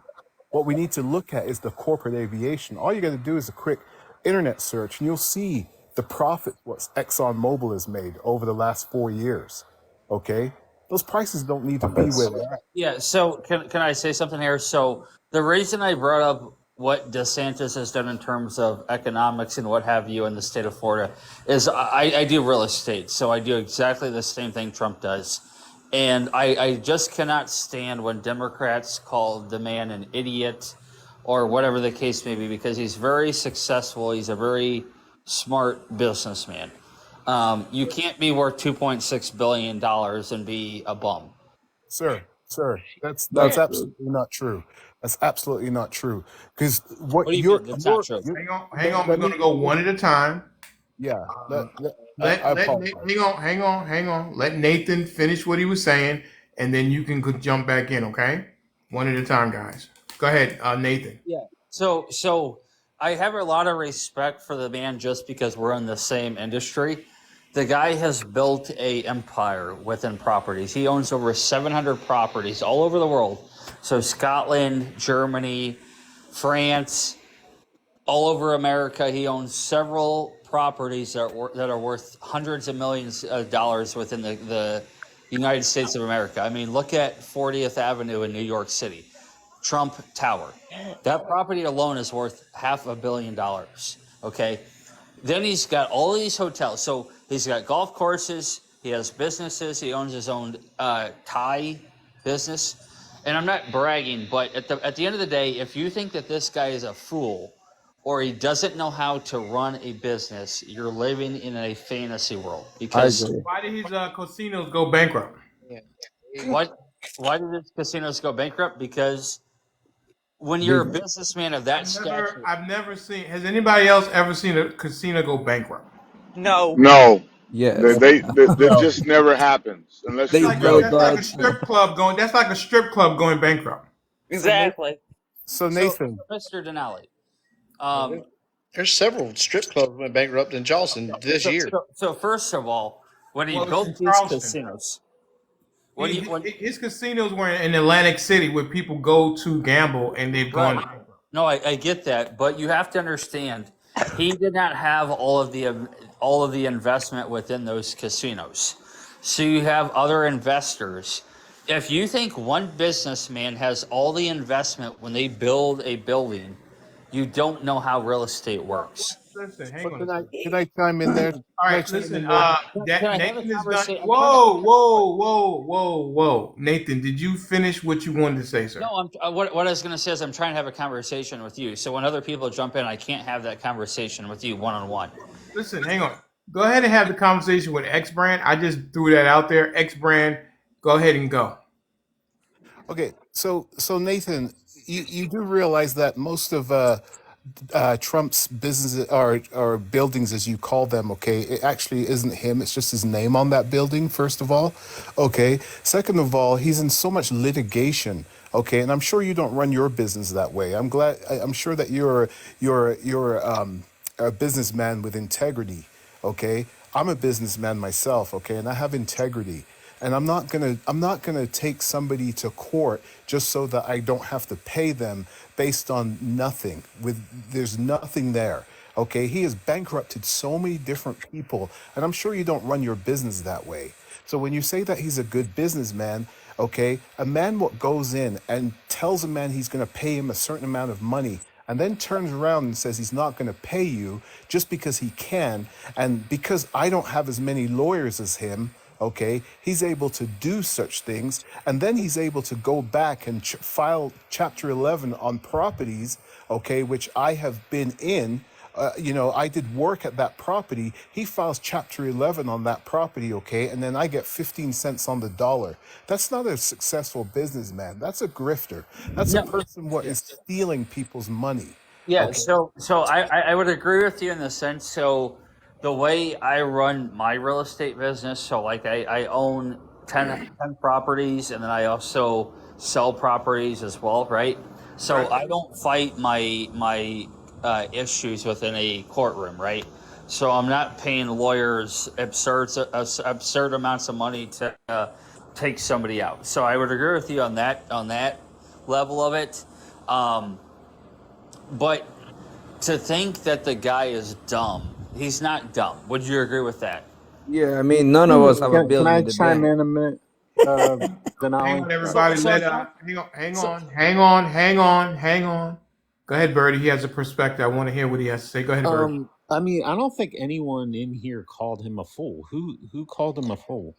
What we need to look at is the corporate aviation. All you got to do is a quick internet search, and you'll see the profit what ExxonMobil has made over the last 4 years. Okay, those prices don't need to be where they're at. Yeah, so can I say something here? So the reason I brought up what DeSantis has done in terms of economics and what have you in the state of Florida is I do real estate, so I do exactly the same thing Trump does. And I just cannot stand when Democrats call the man an idiot or whatever the case may be, because he's very successful. He's a very smart businessman. You can't be worth $2.6 billion and be a bum. Sir, that's That's yeah, true. absolutely not true. That's absolutely not true. Because what What do you you're mean? That's not you're, true. you're Hang on. We're let going me to go one at a time. yeah. I Let apologize. hang on. Let Nathan finish what he was saying, and then you can jump back in. Okay, one at a time, guys. Go ahead, Nathan. Yeah. So I have a lot of respect for the man just because we're in the same industry. The guy has built a empire within properties. He owns over 700 properties all over the world. So Scotland, Germany, France, all over America. He owns several properties that are worth hundreds of millions of dollars within the United States of America. I mean, look at 40th Avenue in New York City. Trump Tower. That property alone is worth $500 million. Okay. Then he's got all of these hotels. So he's got golf courses. He has businesses. He owns his own Thai business. And I'm not bragging, but at the end of the day, if you think that this guy is a fool or he doesn't know how to run a business, you're living in a fantasy world. I Because agree. Why did his casinos go bankrupt? Why did the casinos go bankrupt? Because when you're a businessman of that stature, I've never seen. Has anybody else ever seen a casino go bankrupt? No. No, Yes, that No. just never happens unless That's they you're like know really that's like a that. famous. strip club going. That's like a strip club going bankrupt. So Nathan, Exactly. so so Nathan, Mr. Denali, Yeah, there's several strip clubs went bankrupt in Charleston this year. so first of all, when he Well, it's built in these Charleston. casinos, when he when His casinos were in Atlantic City where people go to gamble and they've gone right, bankrupt. no, I get that, but you have to understand, he did not have all of the investment within those casinos. So you have other investors. If you think one businessman has all the investment when they build a building, you don't know how real estate works. Listen, hang but on a second. can I chime in there? All Can I right, chime listen. in there? Can That I have a Nathan is done. conversation? I'm trying to. Whoa. Nathan, did you finish what you wanted to say, sir? No, what I was going to say is I'm trying to have a conversation with you. So when other people jump in, I can't have that conversation with you one on one. Listen, hang on. Go ahead and have the conversation with X Brand. I just threw that out there. X Brand, go ahead and go. Okay, so Nathan, you do realize that most of Trump's businesses or buildings, as you call them, okay, it actually isn't him. It's just his name on that building. First of all, okay. Second of all, he's in so much litigation. Okay, and I'm sure you don't run your business that way. I'm sure that you're a businessman with integrity. Okay, I'm a businessman myself. Okay, and I have integrity. And I'm not gonna take somebody to court just so that I don't have to pay them based on nothing. There's nothing there. Okay, he has bankrupted so many different people, and I'm sure you don't run your business that way. So when you say that he's a good businessman, okay, a man what goes in and tells a man he's going to pay him a certain amount of money and then turns around and says he's not going to pay you just because he can, and because I don't have as many lawyers as him, okay, he's able to do such things, and then he's able to go back and file Chapter 11 on properties, okay, which I have been in. I did work at that property. He files Chapter 11 on that property, okay, and then I get 15 cents on the dollar. That's not a successful businessman. That's a grifter. That's a No, person what is stealing people's money. yeah, Okay. so I would agree with you in the sense. So the way I run my real estate business, so like I own 10 properties, and then I also sell properties as well, right? So Right. I don't fight my issues within a courtroom, right? So I'm not paying lawyers absurd amounts of money to take somebody out. So I would agree with you on that level of it. But to think that the guy is dumb, he's not dumb. Would you agree with that? Yeah, I mean, none of us have a Can billion I in the chime bank. in a minute, Hang Denali? on, So, everybody. so Let if I, so, hang on. Go ahead, Birdie. He has a perspective. I want to hear what he has to say. Go ahead, Birdie. I mean, I don't think anyone in here called him a fool. Who called him a fool?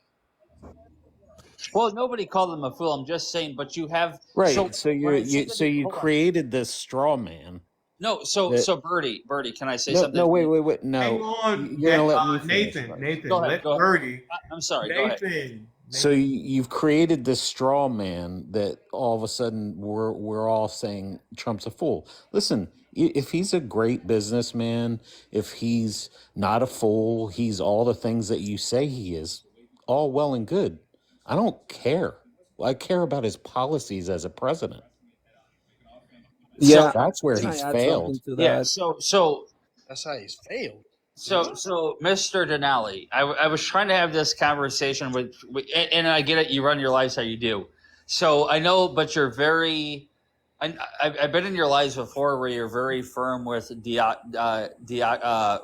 well, nobody called him a fool. I'm just saying, but you have. So Right. So when I say that, you hold on. created this straw man No, so that Birdie, can I say no something? wait Hang no, on, you're gonna let me finish Nathan. first. Nathan, let Go ahead. Birdie. I'm sorry. Go ahead. Nathan. So you've created this straw man that all of a sudden we're all saying Trump's a fool. Listen, if he's a great businessman, if he's not a fool, he's all the things that you say he is, all well and good. I don't care. I care about his policies as a president. Yeah, So That's where can I he's add something failed. to yeah. that? So That's how he's failed. So, Mr. Denali, I was trying to have this conversation with, and I get it. You run your lives how you do. So I know, but you're very. I've been in your lives before where you're very firm with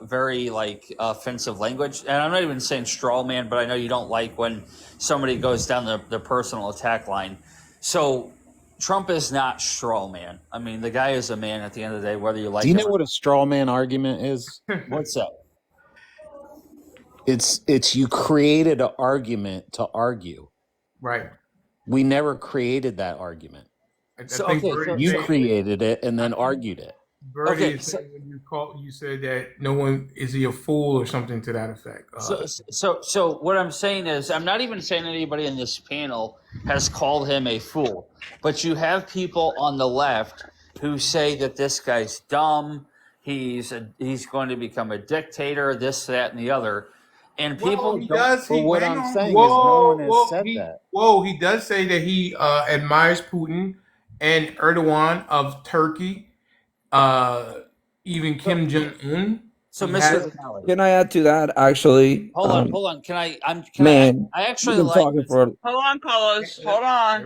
very like offensive language, and I'm not even saying straw man, but I know you don't like when somebody goes down the personal attack line. So Trump is not straw man. I mean, the guy is a man at the end of the day, whether you Do like you him know or what a straw man argument is? not. What's that? It's you created an argument to argue. Right. We never created that argument. I So think okay, Birdie You saying. created it and I then think argued it. Birdie okay, is saying when you said that no one is he a fool or something to that effect. so what I'm saying is, I'm not even saying anybody in this panel has called him a fool. But you have people on the left who say that this guy's dumb. He's going to become a dictator. This, that, and the other. And Well, people he don't. does. But He what hang I'm on. saying is no one has Whoa. said that. He does say that he admires Putin and Erdogan of Turkey. Uh, even Kim Jong Un. So, He Mr. has. Denali, Can I add to that? Actually, hold on. man, I you've actually been like talking this. for. Hold on, Carlos. Hold on.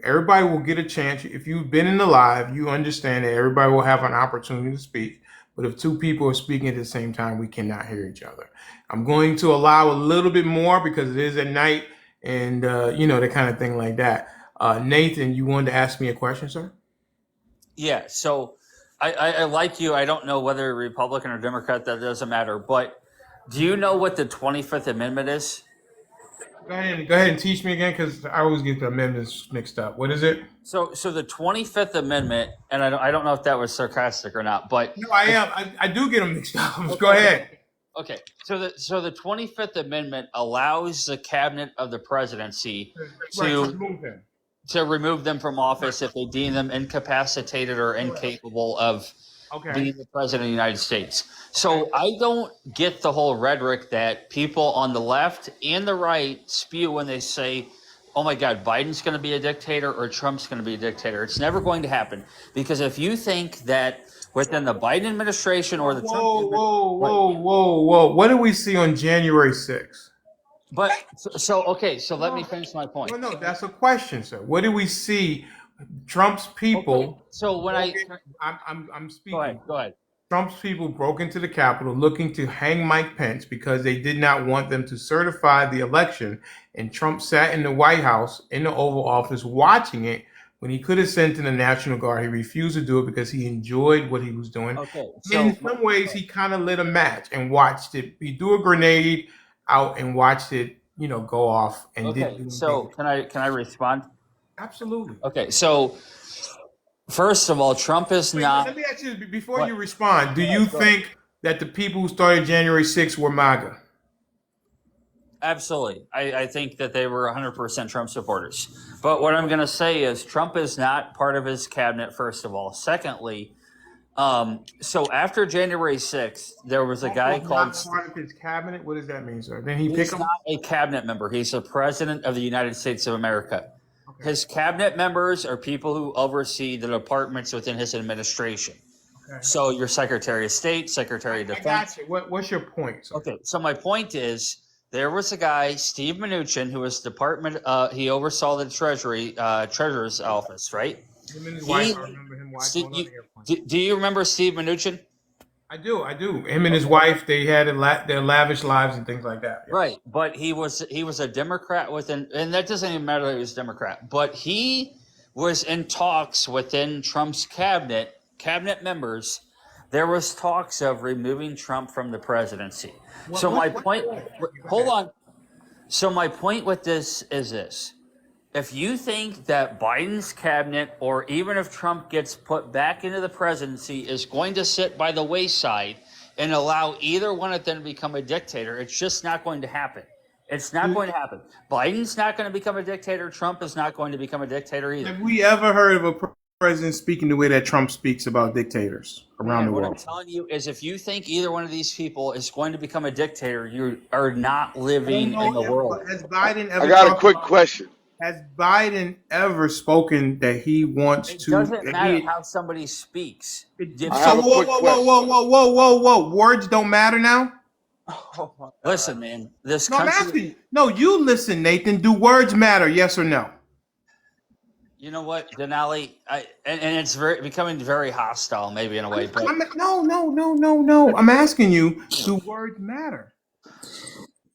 Everybody will get a chance. If you've been in the live, you understand that everybody will have an opportunity to speak. But if two people are speaking at the same time, we cannot hear each other. I'm going to allow a little bit more because it is at night and, the kind of thing like that. Nathan, you wanted to ask me a question, sir? Yeah. So, I like you. I don't know whether you're Republican or Democrat. That doesn't matter. But do you know what the 25th Amendment is? Go ahead and teach me again because I always get the amendments mixed up. What is it? So the 25th Amendment, and I don't know if that was sarcastic or not, but No, I am. I do get them mixed up. okay, Go ahead. okay. So the 25th Amendment allows the cabinet of the presidency Right, to to remove him. remove them from office if they deem them incapacitated or incapable of Okay. being the president of the United States. So I don't get the whole rhetoric that people on the left and the right spew when they say, oh my God, Biden's going to be a dictator or Trump's going to be a dictator. It's never going to happen. Because if you think that within the Biden administration or the Trump Whoa. What did we see on January 6th? But okay, so let me finish my point. No, that's a question, sir. What did we see? Trump's people. Okay, so when I'm speaking. Go ahead. Trump's people broke into the Capitol looking to hang Mike Pence because they did not want them to certify the election. And Trump sat in the White House in the Oval Office watching it when he could have sent in the National Guard. He refused to do it because he enjoyed what he was doing. Okay, so in some ways, he kind of lit a match and watched it. He threw a grenade out and watched it, go off. And okay, didn't so can I respond? Absolutely. Okay, so first of all, Trump is not. Let me ask you before you respond. Do you think that the people who started January 6th were MAGA? Absolutely. I think that they were 100% Trump supporters. But what I'm going to say is Trump is not part of his cabinet, first of all. Secondly, so after January 6th, there was a guy called. Not part of his cabinet? What does that mean, sir? Then he pick He's him? not a cabinet member. He's the president of the United States of America. Okay. His cabinet members are people who oversee the departments within his administration. Okay. So your Secretary of State, Secretary of Defense. I got you. What's your point, sir? Okay, so my point is there was a guy, Steve Mnuchin, who was he oversaw the Treasurer's office, right? Him and his wife, I remember him watching on the airplane. Do you remember Steve Mnuchin? I do. Him and his wife, they had their lavish lives and things like that. Yeah. Right, but he was a Democrat and that doesn't even matter that he was a Democrat, but he was in talks within Trump's cabinet members. There was talks of removing Trump from the presidency. Hold on. So my point with this is this. If you think that Biden's cabinet, or even if Trump gets put back into the presidency, is going to sit by the wayside and allow either one of them to become a dictator, it's just not going to happen. It's not going to happen. Biden's not going to become a dictator. Trump is not going to become a dictator either. Have we ever heard of a president speaking the way that Trump speaks about dictators around the world? What I'm telling you is if you think either one of these people is going to become a dictator, you are not living in the world. Has Biden ever I got a quick question. Has Biden ever spoken that he wants It to? doesn't matter how somebody speaks. Whoa. Words don't matter now? Listen, man. This No, I'm country. asking you. No, you listen, Nathan. Do words matter? Yes or no? You know what, Denali? And it's becoming very hostile, maybe in a way. But No. I'm asking you. Do words matter?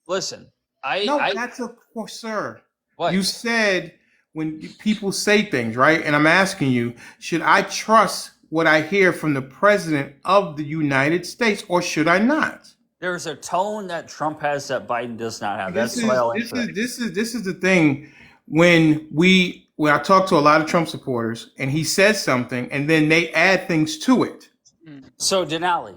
listen, That's a sir. What? You said when people say things, right? And I'm asking you, should I trust what I hear from the president of the United States, or should I not? There's a tone that Trump has that Biden does not have. This is the thing. When I talk to a lot of Trump supporters, and he says something, and then they add things to it. So, Denali,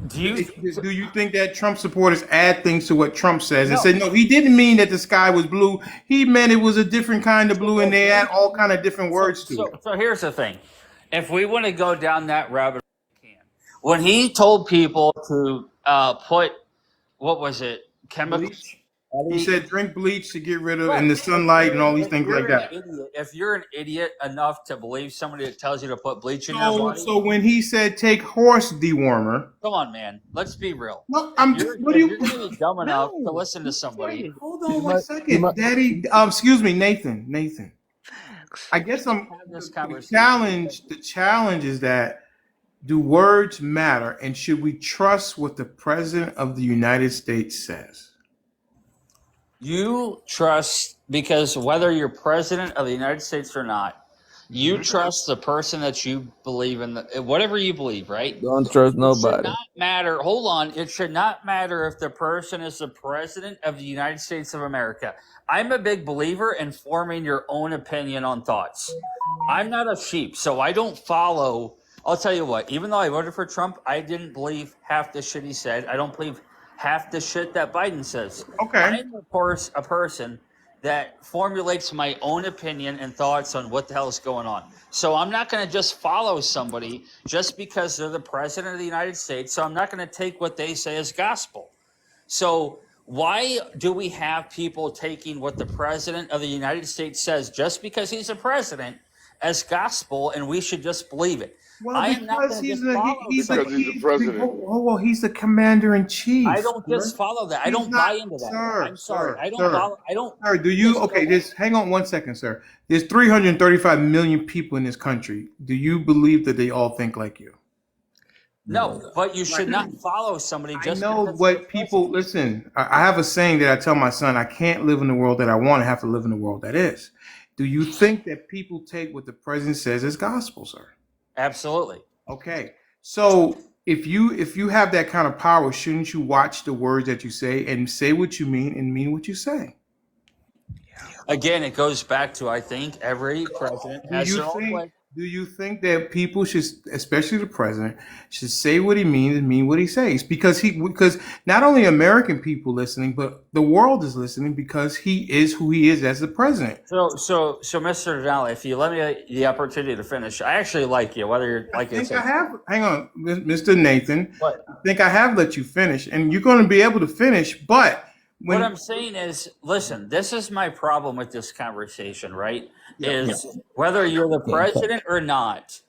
Do you? Do you think that Trump supporters add things to what Trump says and No. say, no, he didn't mean that the sky was blue. He meant it was a different kind of blue, and they add all kind of different words to it. So here's the thing. If we want to go down that rabbit hole, we can. When he told people to put, what was it, chemicals? Bleach. He said drink bleach to get rid of Right. in the sunlight and all these If things like you're an that. idiot, if you're an idiot enough to believe somebody that tells you to put bleach in your body, So when he said take horse dewormer, come on, man. Let's be real. no, what do If you? you're going to be dumb enough to No. listen to somebody, Hold He on one might, he second, might, Daddy. Excuse me, Nathan. Nathan. I guess have this conversation. The challenge is that do words matter, and should we trust what the president of the United States says? You trust, because whether you're president of the United States or not, you trust the person that you believe in, whatever you believe, right? Don't trust It should nobody. not matter. Hold on. It should not matter if the person is the president of the United States of America. I'm a big believer in forming your own opinion on thoughts. I'm not a sheep, so I don't follow. I'll tell you what, even though I voted for Trump, I didn't believe half the shit he said. I don't believe half the shit that Biden says. Okay. I'm, of course, a person that formulates my own opinion and thoughts on what the hell is going on. So I'm not going to just follow somebody just because they're the president of the United States. So I'm not going to take what they say as gospel. So why do we have people taking what the president of the United States says just because he's a president as gospel, and we should just believe it? Well, I am not because going to just follow he's Because he's the president. he's the commander in chief. I don't just follow that. I don't buy into that. I'm sorry. I don't follow. I don't. Sir, do you? Okay, just hang on one second, sir. There's 335 million people in this country. Do you believe that they all think like you? No, but you should not follow somebody I just know because what they're people listen. I have a saying that I tell my son: I can't live in the world that I want. I have to live in the world that is. Do you think that people take what the president says as gospel, sir? Absolutely. Okay. So if you have that kind of power, shouldn't you watch the words that you say and say what you mean and mean what you say? Again, it goes back to, I think every president has their own way. Do you think that people should, especially the president, should say what he means and mean what he says? Because not only American people listening, but the world is listening because he is who he is as the president. So, Mr. Denali, if you let me the opportunity to finish, I actually like you, whether you're like I have. Hang on, Mr. Nathan. What? I think I have let you finish, and you're going to be able to finish. But what I'm saying is, listen, this is my problem with this conversation, right? Whether you're the president or not,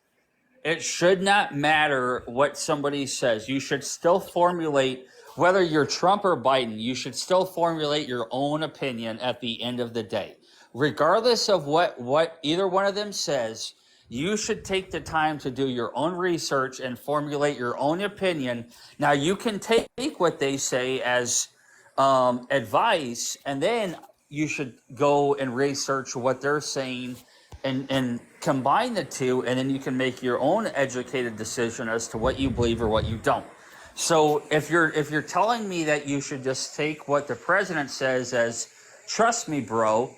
it should not matter what somebody says. You should still formulate, whether you're Trump or Biden, you should still formulate your own opinion at the end of the day. Regardless of what either one of them says, you should take the time to do your own research and formulate your own opinion. Now, you can take what they say as advice, and then you should go and research what they're saying and combine the two, and then you can make your own educated decision as to what you believe or what you don't. So if you're telling me that you should just take what the president says as trust me, bro,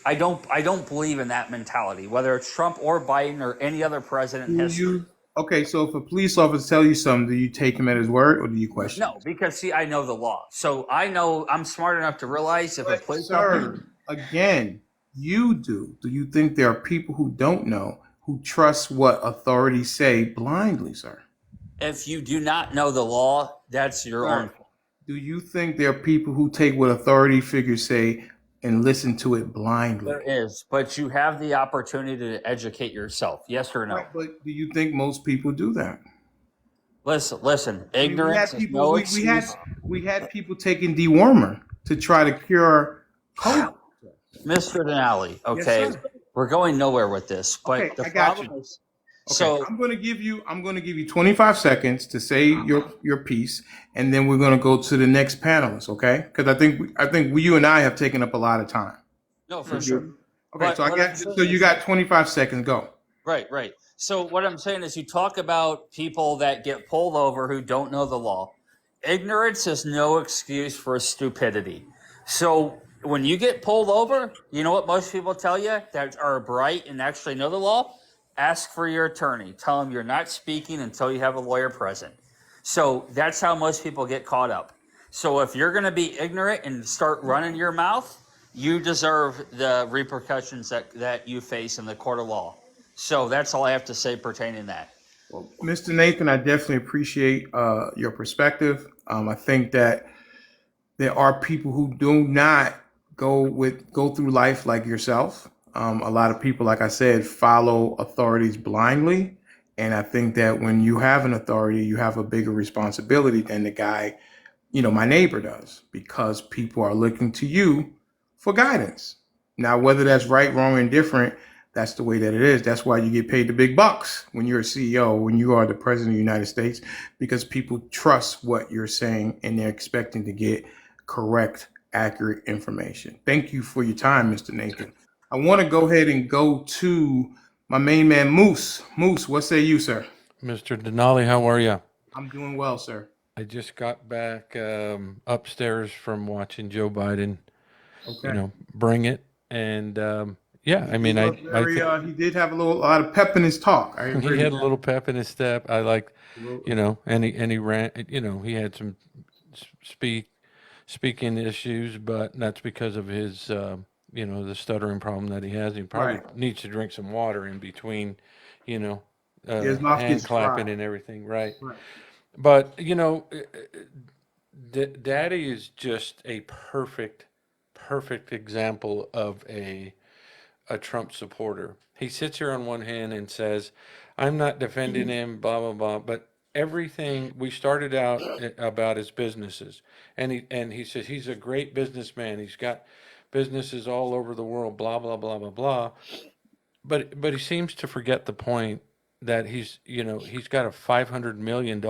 I don't believe in that mentality, whether it's Trump or Biden or any other president in history. Okay, so if a police officer tells you something, do you take him at his word or do you question? No, because see, I know the law. So I know I'm smart enough to realize if a police officer, again, you do. Do you think there are people who don't know, who trust what authorities say blindly, sir? If you do not know the law, that's your own fault. Do you think there are people who take what authority figures say and listen to it blindly? There is, but you have the opportunity to educate yourself. Yes or no? Right, but do you think most people do that? Listen. Ignorance is no excuse. We had people taking dewormer to try to cure COVID. Mr. Denali, okay, Yes, we're going nowhere with this, but Okay, the I got problem you. is, Okay, so I'm going to give you 25 seconds to say your piece, and then we're going to go to the next panelist. Okay? Because I think you and I have taken up a lot of time. no, for sure. Okay, But so you got 25 seconds. Go. Right. So what I'm saying is you talk about people that get pulled over who don't know the law. Ignorance is no excuse for stupidity. So when you get pulled over, you know what most people tell you that are bright and actually know the law? Ask for your attorney. Tell them you're not speaking until you have a lawyer present. So that's how most people get caught up. So if you're going to be ignorant and start running your mouth, you deserve the repercussions that you face in the court of law. So that's all I have to say pertaining to that. Well, Mr. Nathan, I definitely appreciate your perspective. I think that there are people who do not go through life like yourself. A lot of people, like I said, follow authorities blindly, and I think that when you have an authority, you have a bigger responsibility than the guy, my neighbor does, because people are looking to you for guidance. Now, whether that's right, wrong, or indifferent, that's the way that it is. That's why you get paid the big bucks when you're a CEO, when you are the president of the United States, because people trust what you're saying and they're expecting to get correct, accurate information. Thank you for your time, Mr. Nathan. I want to go ahead and go to my main man, Moose. Moose, what say you, sir? Mr. Denali, how are you? I'm doing well, sir. I just got back upstairs from watching Joe Biden, Okay. bring it. And yeah, I mean, I think He did have a lot of pep in his talk. I he agree had with a that. little pep in his step. I like, Absolutely. and he ran, he had some speaking issues, but that's because of his, the stuttering problem that he has. He probably Right. needs to drink some water in between, you know, His mouth hand gets dry. clapping and everything, right? Right. But Daddy is just a perfect example of a Trump supporter. He sits here on one hand and says, "I'm not defending him," blah blah blah. But everything we started out about his businesses, and he says he's a great businessman. He's got businesses all over the world, blah blah blah blah blah. But he seems to forget the point that he's got a $500 million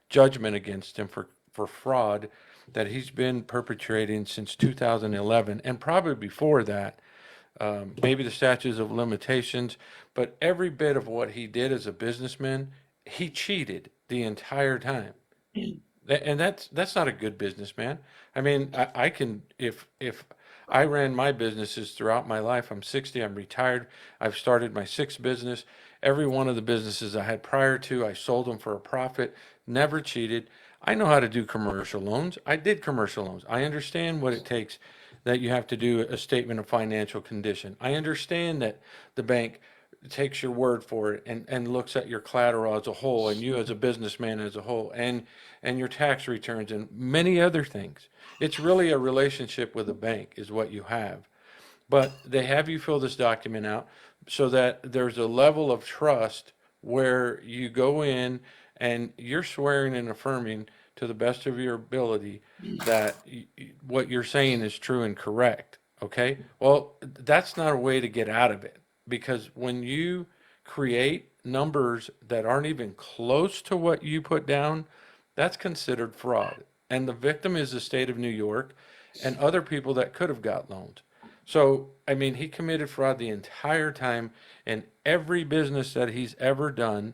judgment against him for fraud that he's been perpetrating since 2011 and probably before that. Maybe the statutes of limitations, but every bit of what he did as a businessman, he cheated the entire time. And that's not a good businessman. I mean, I can if I ran my businesses throughout my life. I'm 60. I'm retired. I've started my sixth business. Every one of the businesses I had prior to, I sold them for a profit. Never cheated. I know how to do commercial loans. I did commercial loans. I understand what it takes that you have to do a statement of financial condition. I understand that the bank takes your word for it and looks at your collateral as a whole and you as a businessman as a whole and your tax returns and many other things. It's really a relationship with a bank is what you have. But they have you fill this document out so that there's a level of trust where you go in and you're swearing and affirming to the best of your ability that what you're saying is true and correct. Okay? Well, that's not a way to get out of it because when you create numbers that aren't even close to what you put down, that's considered fraud. And the victim is the state of New York and other people that could have got loans. So, I mean, he committed fraud the entire time, and every business that he's ever done,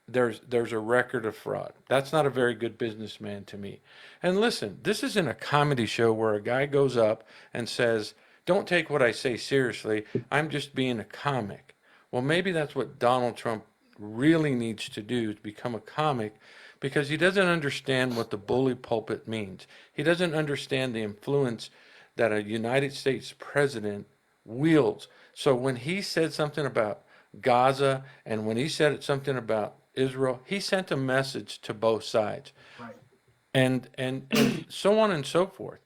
there's a record of fraud. That's not a very good businessman to me. And listen, this isn't a comedy show where a guy goes up and says, "Don't take what I say seriously. I'm just being a comic." Well, maybe that's what Donald Trump really needs to do is become a comic because he doesn't understand what the bully pulpit means. He doesn't understand the influence that a United States president wields. So when he said something about Gaza and when he said something about Israel, he sent a message to both sides Right. and so on and so forth.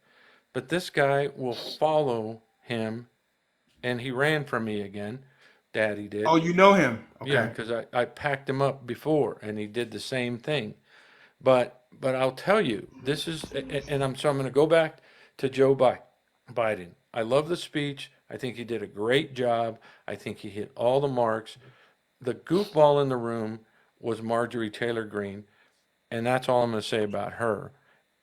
But this guy will follow him and he ran from me again. Daddy Oh, did. you know him. Yeah, Okay. because I packed him up before and he did the same thing. But I'll tell you, this is and I'm going to go back to Biden. I love the speech. I think he did a great job. I think he hit all the marks. The goofball in the room was Marjorie Taylor Greene, and that's all I'm going to say about her.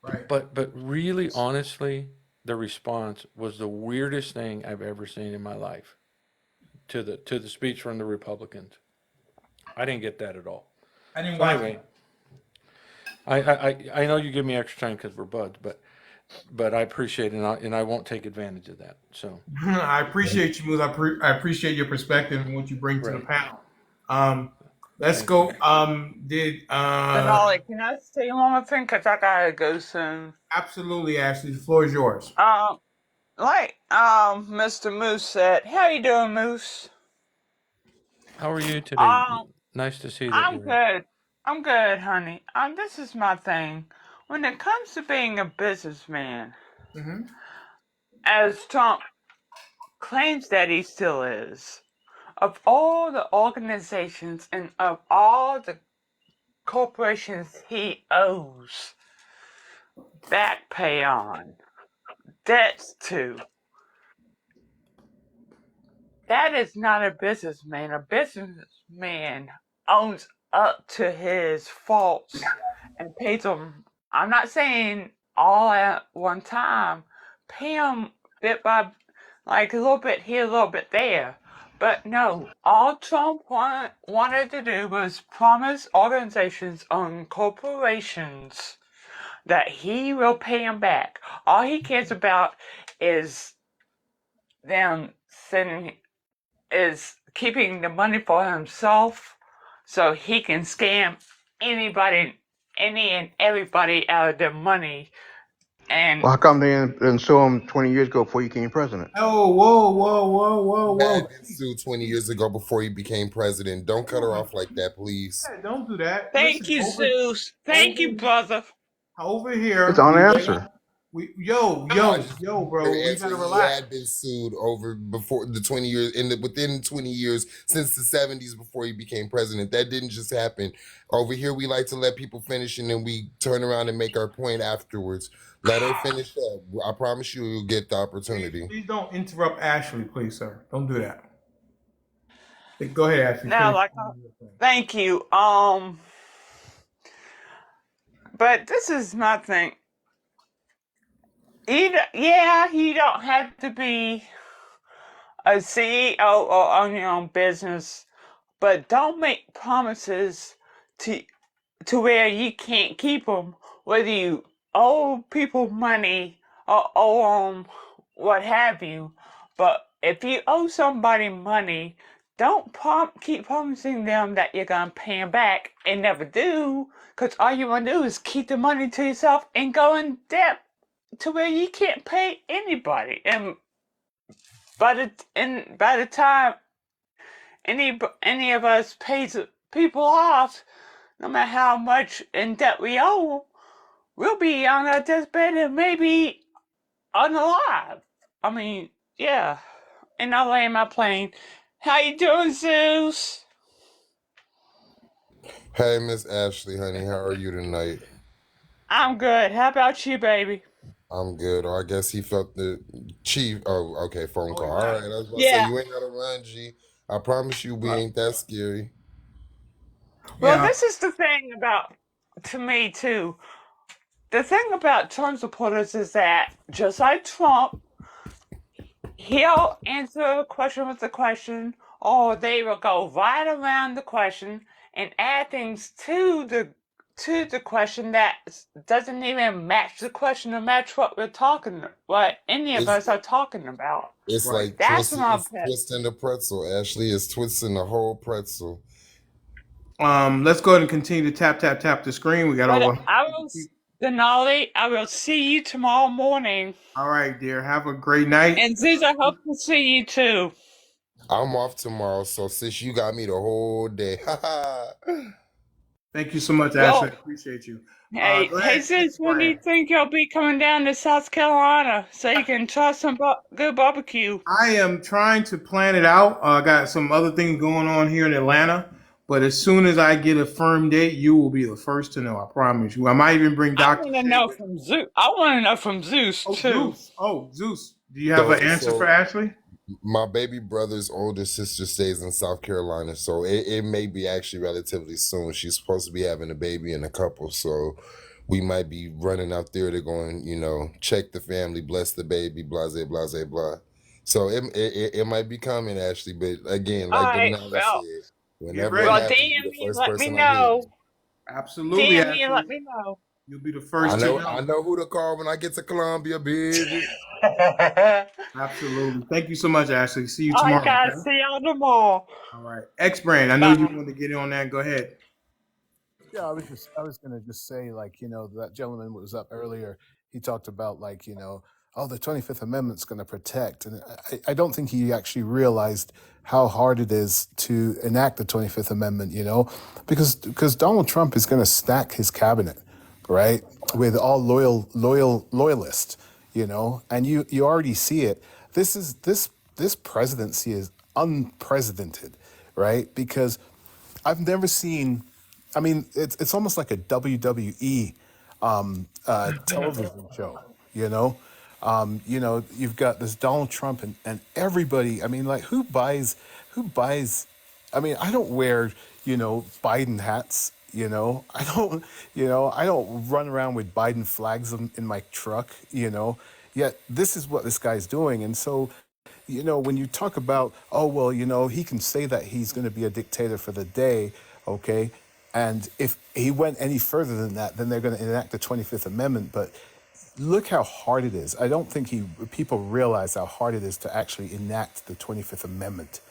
Right. But really, honestly, the response was the weirdest thing I've ever seen in my life to the speech from the Republicans. I didn't get that at all. I didn't So watch anyway, I know you give me extra time because we're buds, but I appreciate it and I won't take advantage of that. So it. I appreciate you, Moose. I appreciate your perspective and what you bring to the right. panel. Um, Let's Thank you. go. Did Denali, can I say one more thing? Because I got to go soon. absolutely, Ashley. The floor is yours. Mr. Moose said, how you doing, Moose? How are you today? Um, Nice to see that I'm you're. good. I'm good, honey. This is my thing. When it comes to being a businessman, Mm-hmm. as Trump claims that he still is, of all the organizations and of all the corporations he owes back pay on, debts to, that is not a businessman. A businessman owns up to his faults and pays them. I'm not saying all at one time. Pay them bit by, like a little bit here, a little bit there. But no, all Trump wanted to do was promise organizations and corporations that he will pay them back. All he cares about is them sending is keeping the money for himself so he can scam anybody, any and everybody out of their money. And Well, how come they didn't sue him 20 years ago before he became president? Oh, whoa, whoa, whoa, whoa, He whoa. had been sued 20 years ago before he became president. Don't cut Come her on. off like that, please. Yeah, don't do that. thank Listen, you, Zeus. Thank over, you, brother. over It's here, on we answer. relax. Yo, No, I yo, just yo, bro, we gotta answering he relax. had been sued over before the 20 years within 20 years since the 70s before he became president. That didn't just happen. Over here we like to let people finish and then we turn around and make our point afterwards. Let her finish up. I promise you'll get the opportunity. Please don't interrupt Ashley, please, sir. Don't do that. Go ahead, Ashley. Now, Finish. thank you. But this is my thing. You don't have to be a CEO or own your own business, but don't make promises to where you can't keep them, whether you owe people money or owe them what have you. But if you owe somebody money, don't keep promising them that you're gonna pay them back and never do, because all you want to do is keep the money to yourself and go in debt to where you can't pay anybody. And by the time any of us pays people off, no matter how much in debt we owe, we'll be on our deathbed and maybe unalive. I mean, yeah. And I'll land my plane. How you doing, Zeus? Hey, Miss Ashley, honey, how are you tonight? I'm good. How about you, baby? I'm good. Or I guess he felt the chief. Oh, okay, phone call. All right, I was about to say Yeah. you ain't gotta run, G. I promise you, we Right. ain't that scary. Well, Yeah. this is the thing about, to me, too. The thing about Trump supporters is that, just like Trump, he'll answer a question with a question, or they will go right around the question and add things to the question that doesn't even match the question or match what any of It's us are talking about. it's Right. like That's my it's pet. twisting the pretzel. Ashley is twisting the whole pretzel. Let's go ahead and continue to tap the screen. We got But over. Denali, I will see you tomorrow morning. All right, dear. Have a great night. And Ziz, I hope to see you too. I'm off tomorrow, so sis, you got me the whole day. Thank you so much, Ashley. I Well, appreciate you. hey, Go hey, ahead, Mr. Ziz, when do you Brand. think you'll be coming down to South Carolina so you can try some good barbecue? I am trying to plan it out. I got some other things going on here in Atlanta, but as soon as I get a firm date, you will be the first to know. I promise you. I might even bring I Dr. want to Shay know with me. from Zeus. I want to know from Zeus Oh, too. Zeus. Oh, Zeus. Do you have so an answer for so Ashley? my baby brother's older sister stays in South Carolina, so it may be actually relatively soon. She's supposed to be having a baby in a couple, so we might be running out there to go and check the family, bless the baby, blase blase blah. So it might be coming, Ashley. But again, All like right. Denali said, Get whenever it ready. Well, happens, DM you're the me. first Let me person I'm hearing. know. Absolutely, DM me and Ashley. let me know. You'll be the I first to know know. I know who to call when I get to Columbia, baby. Absolutely. Thank you so much, Ashley. See you All right, tomorrow. guys. Okay? See y'all tomorrow. All right. X Brand, I know you Bye. wanted to get in on that. Go ahead. Yeah, I was gonna just say, like, that gentleman was up earlier. He talked about, like, oh, the 25th Amendment's gonna protect, and I don't think he actually realized how hard it is to enact the 25th Amendment. Because Donald Trump is gonna stack his cabinet, right, with all loyalists, and you already see it. This presidency is unprecedented, right? Because I've never seen. I mean, it's almost like a WWE television show. You know, you've got this Donald Trump and everybody. I mean, like, who buys? I mean, I don't wear Biden hats. I don't run around with Biden flags in my truck. Yet this is what this guy's doing, and so when you talk about, oh, well, he can say that he's going to be a dictator for the day, okay? And if he went any further than that, then they're going to enact the 25th Amendment. But look how hard it is. I don't think people realize how hard it is to actually enact the 25th Amendment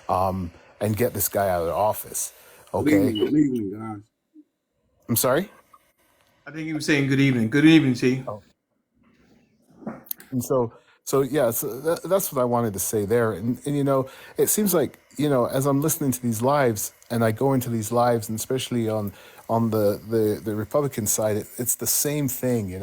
and get this guy out of office, okay? Legally, guys. I'm sorry? I think he was saying good evening. Good evening, T. Oh. And so yeah, so that's what I wanted to say there. And it seems like, as I'm listening to these lives and I go into these lives, and especially on the Republican side, it's the same thing.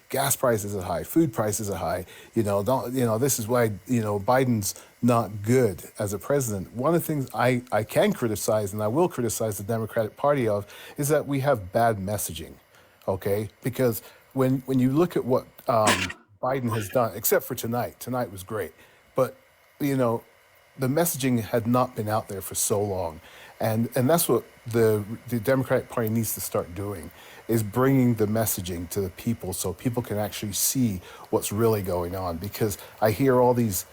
Gas prices are high, food prices are high. This is why Biden's not good as a president. One of the things I can criticize, and I will criticize the Democratic Party of, is that we have bad messaging. Okay, because when you look at what Biden has done, except for tonight. Tonight was great, but the messaging had not been out there for so long, and that's what the Democratic Party needs to start doing, is bringing the messaging to the people so people can actually see what's really going on. Because I hear all this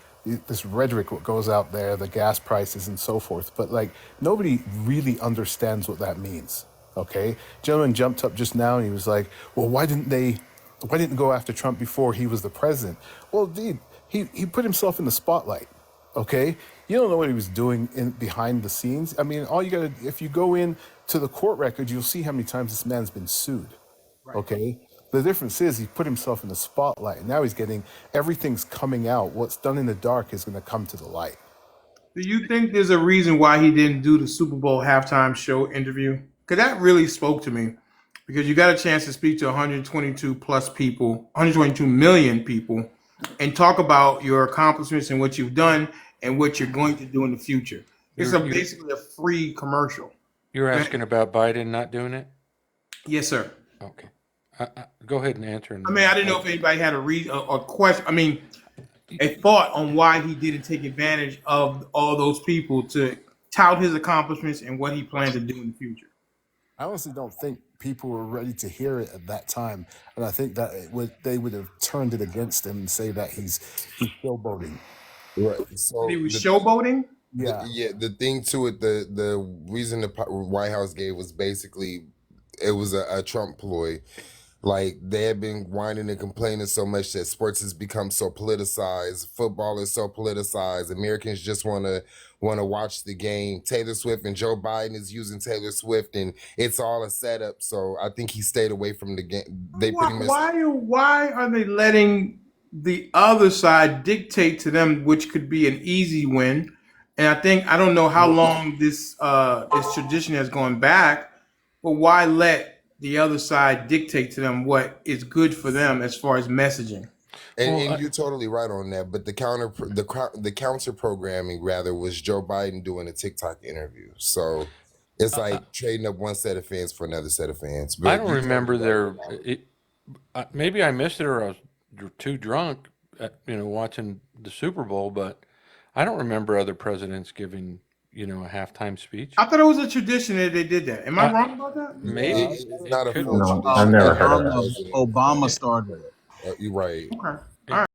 rhetoric what goes out there, the gas prices and so forth, but like nobody really understands what that means. Okay, gentleman jumped up just now and he was like, "Well, why didn't go after Trump before he was the president?" Well, dude, he put himself in the spotlight. Okay, you don't know what he was doing behind the scenes. I mean, if you go in to the court records, you'll see how many times this man's been sued. Okay, the difference is he put himself in the spotlight, and now everything's coming out. What's done in the dark is going to come to the light. Do you think there's a reason why he didn't do the Super Bowl halftime show interview? Because that really spoke to me. Because you got a chance to speak to 122 plus people, 122 million people, and talk about your accomplishments and what you've done and what you're going to do in the future. It's basically a free commercial. You're asking about Biden not doing it? Yes, sir. Okay. Go ahead and answer. I mean, I didn't know if anybody had a question. I mean, a thought on why he didn't take advantage of all those people to tout his accomplishments and what he planned to do in the future. I honestly don't think people were ready to hear it at that time, and I think that they would have turned it against him and say that he's showboating. Right. So he was showboating. Yeah. The thing to it, the reason the White House gave was basically it was a Trump ploy. Like, they have been whining and complaining so much that sports has become so politicized, football is so politicized, Americans just want to watch the game. Taylor Swift and Joe Biden is using Taylor Swift, and it's all a setup. So I think he stayed away from the game. Why are they letting the other side dictate to them, which could be an easy win? And I don't know how long this tradition has gone back, but why let the other side dictate to them what is good for them as far as messaging? And you're totally right on that. But the counter programming rather was Joe Biden doing a TikTok interview. So it's like trading up one set of fans for another set of fans. But I don't remember maybe I missed it, or I was too drunk, watching the Super Bowl. But I don't remember other presidents giving a halftime speech. I thought it was a tradition that they did that. Am I wrong about that? Maybe it's not a full be. tradition. I've never heard of that. Obama started it. You're right. Okay.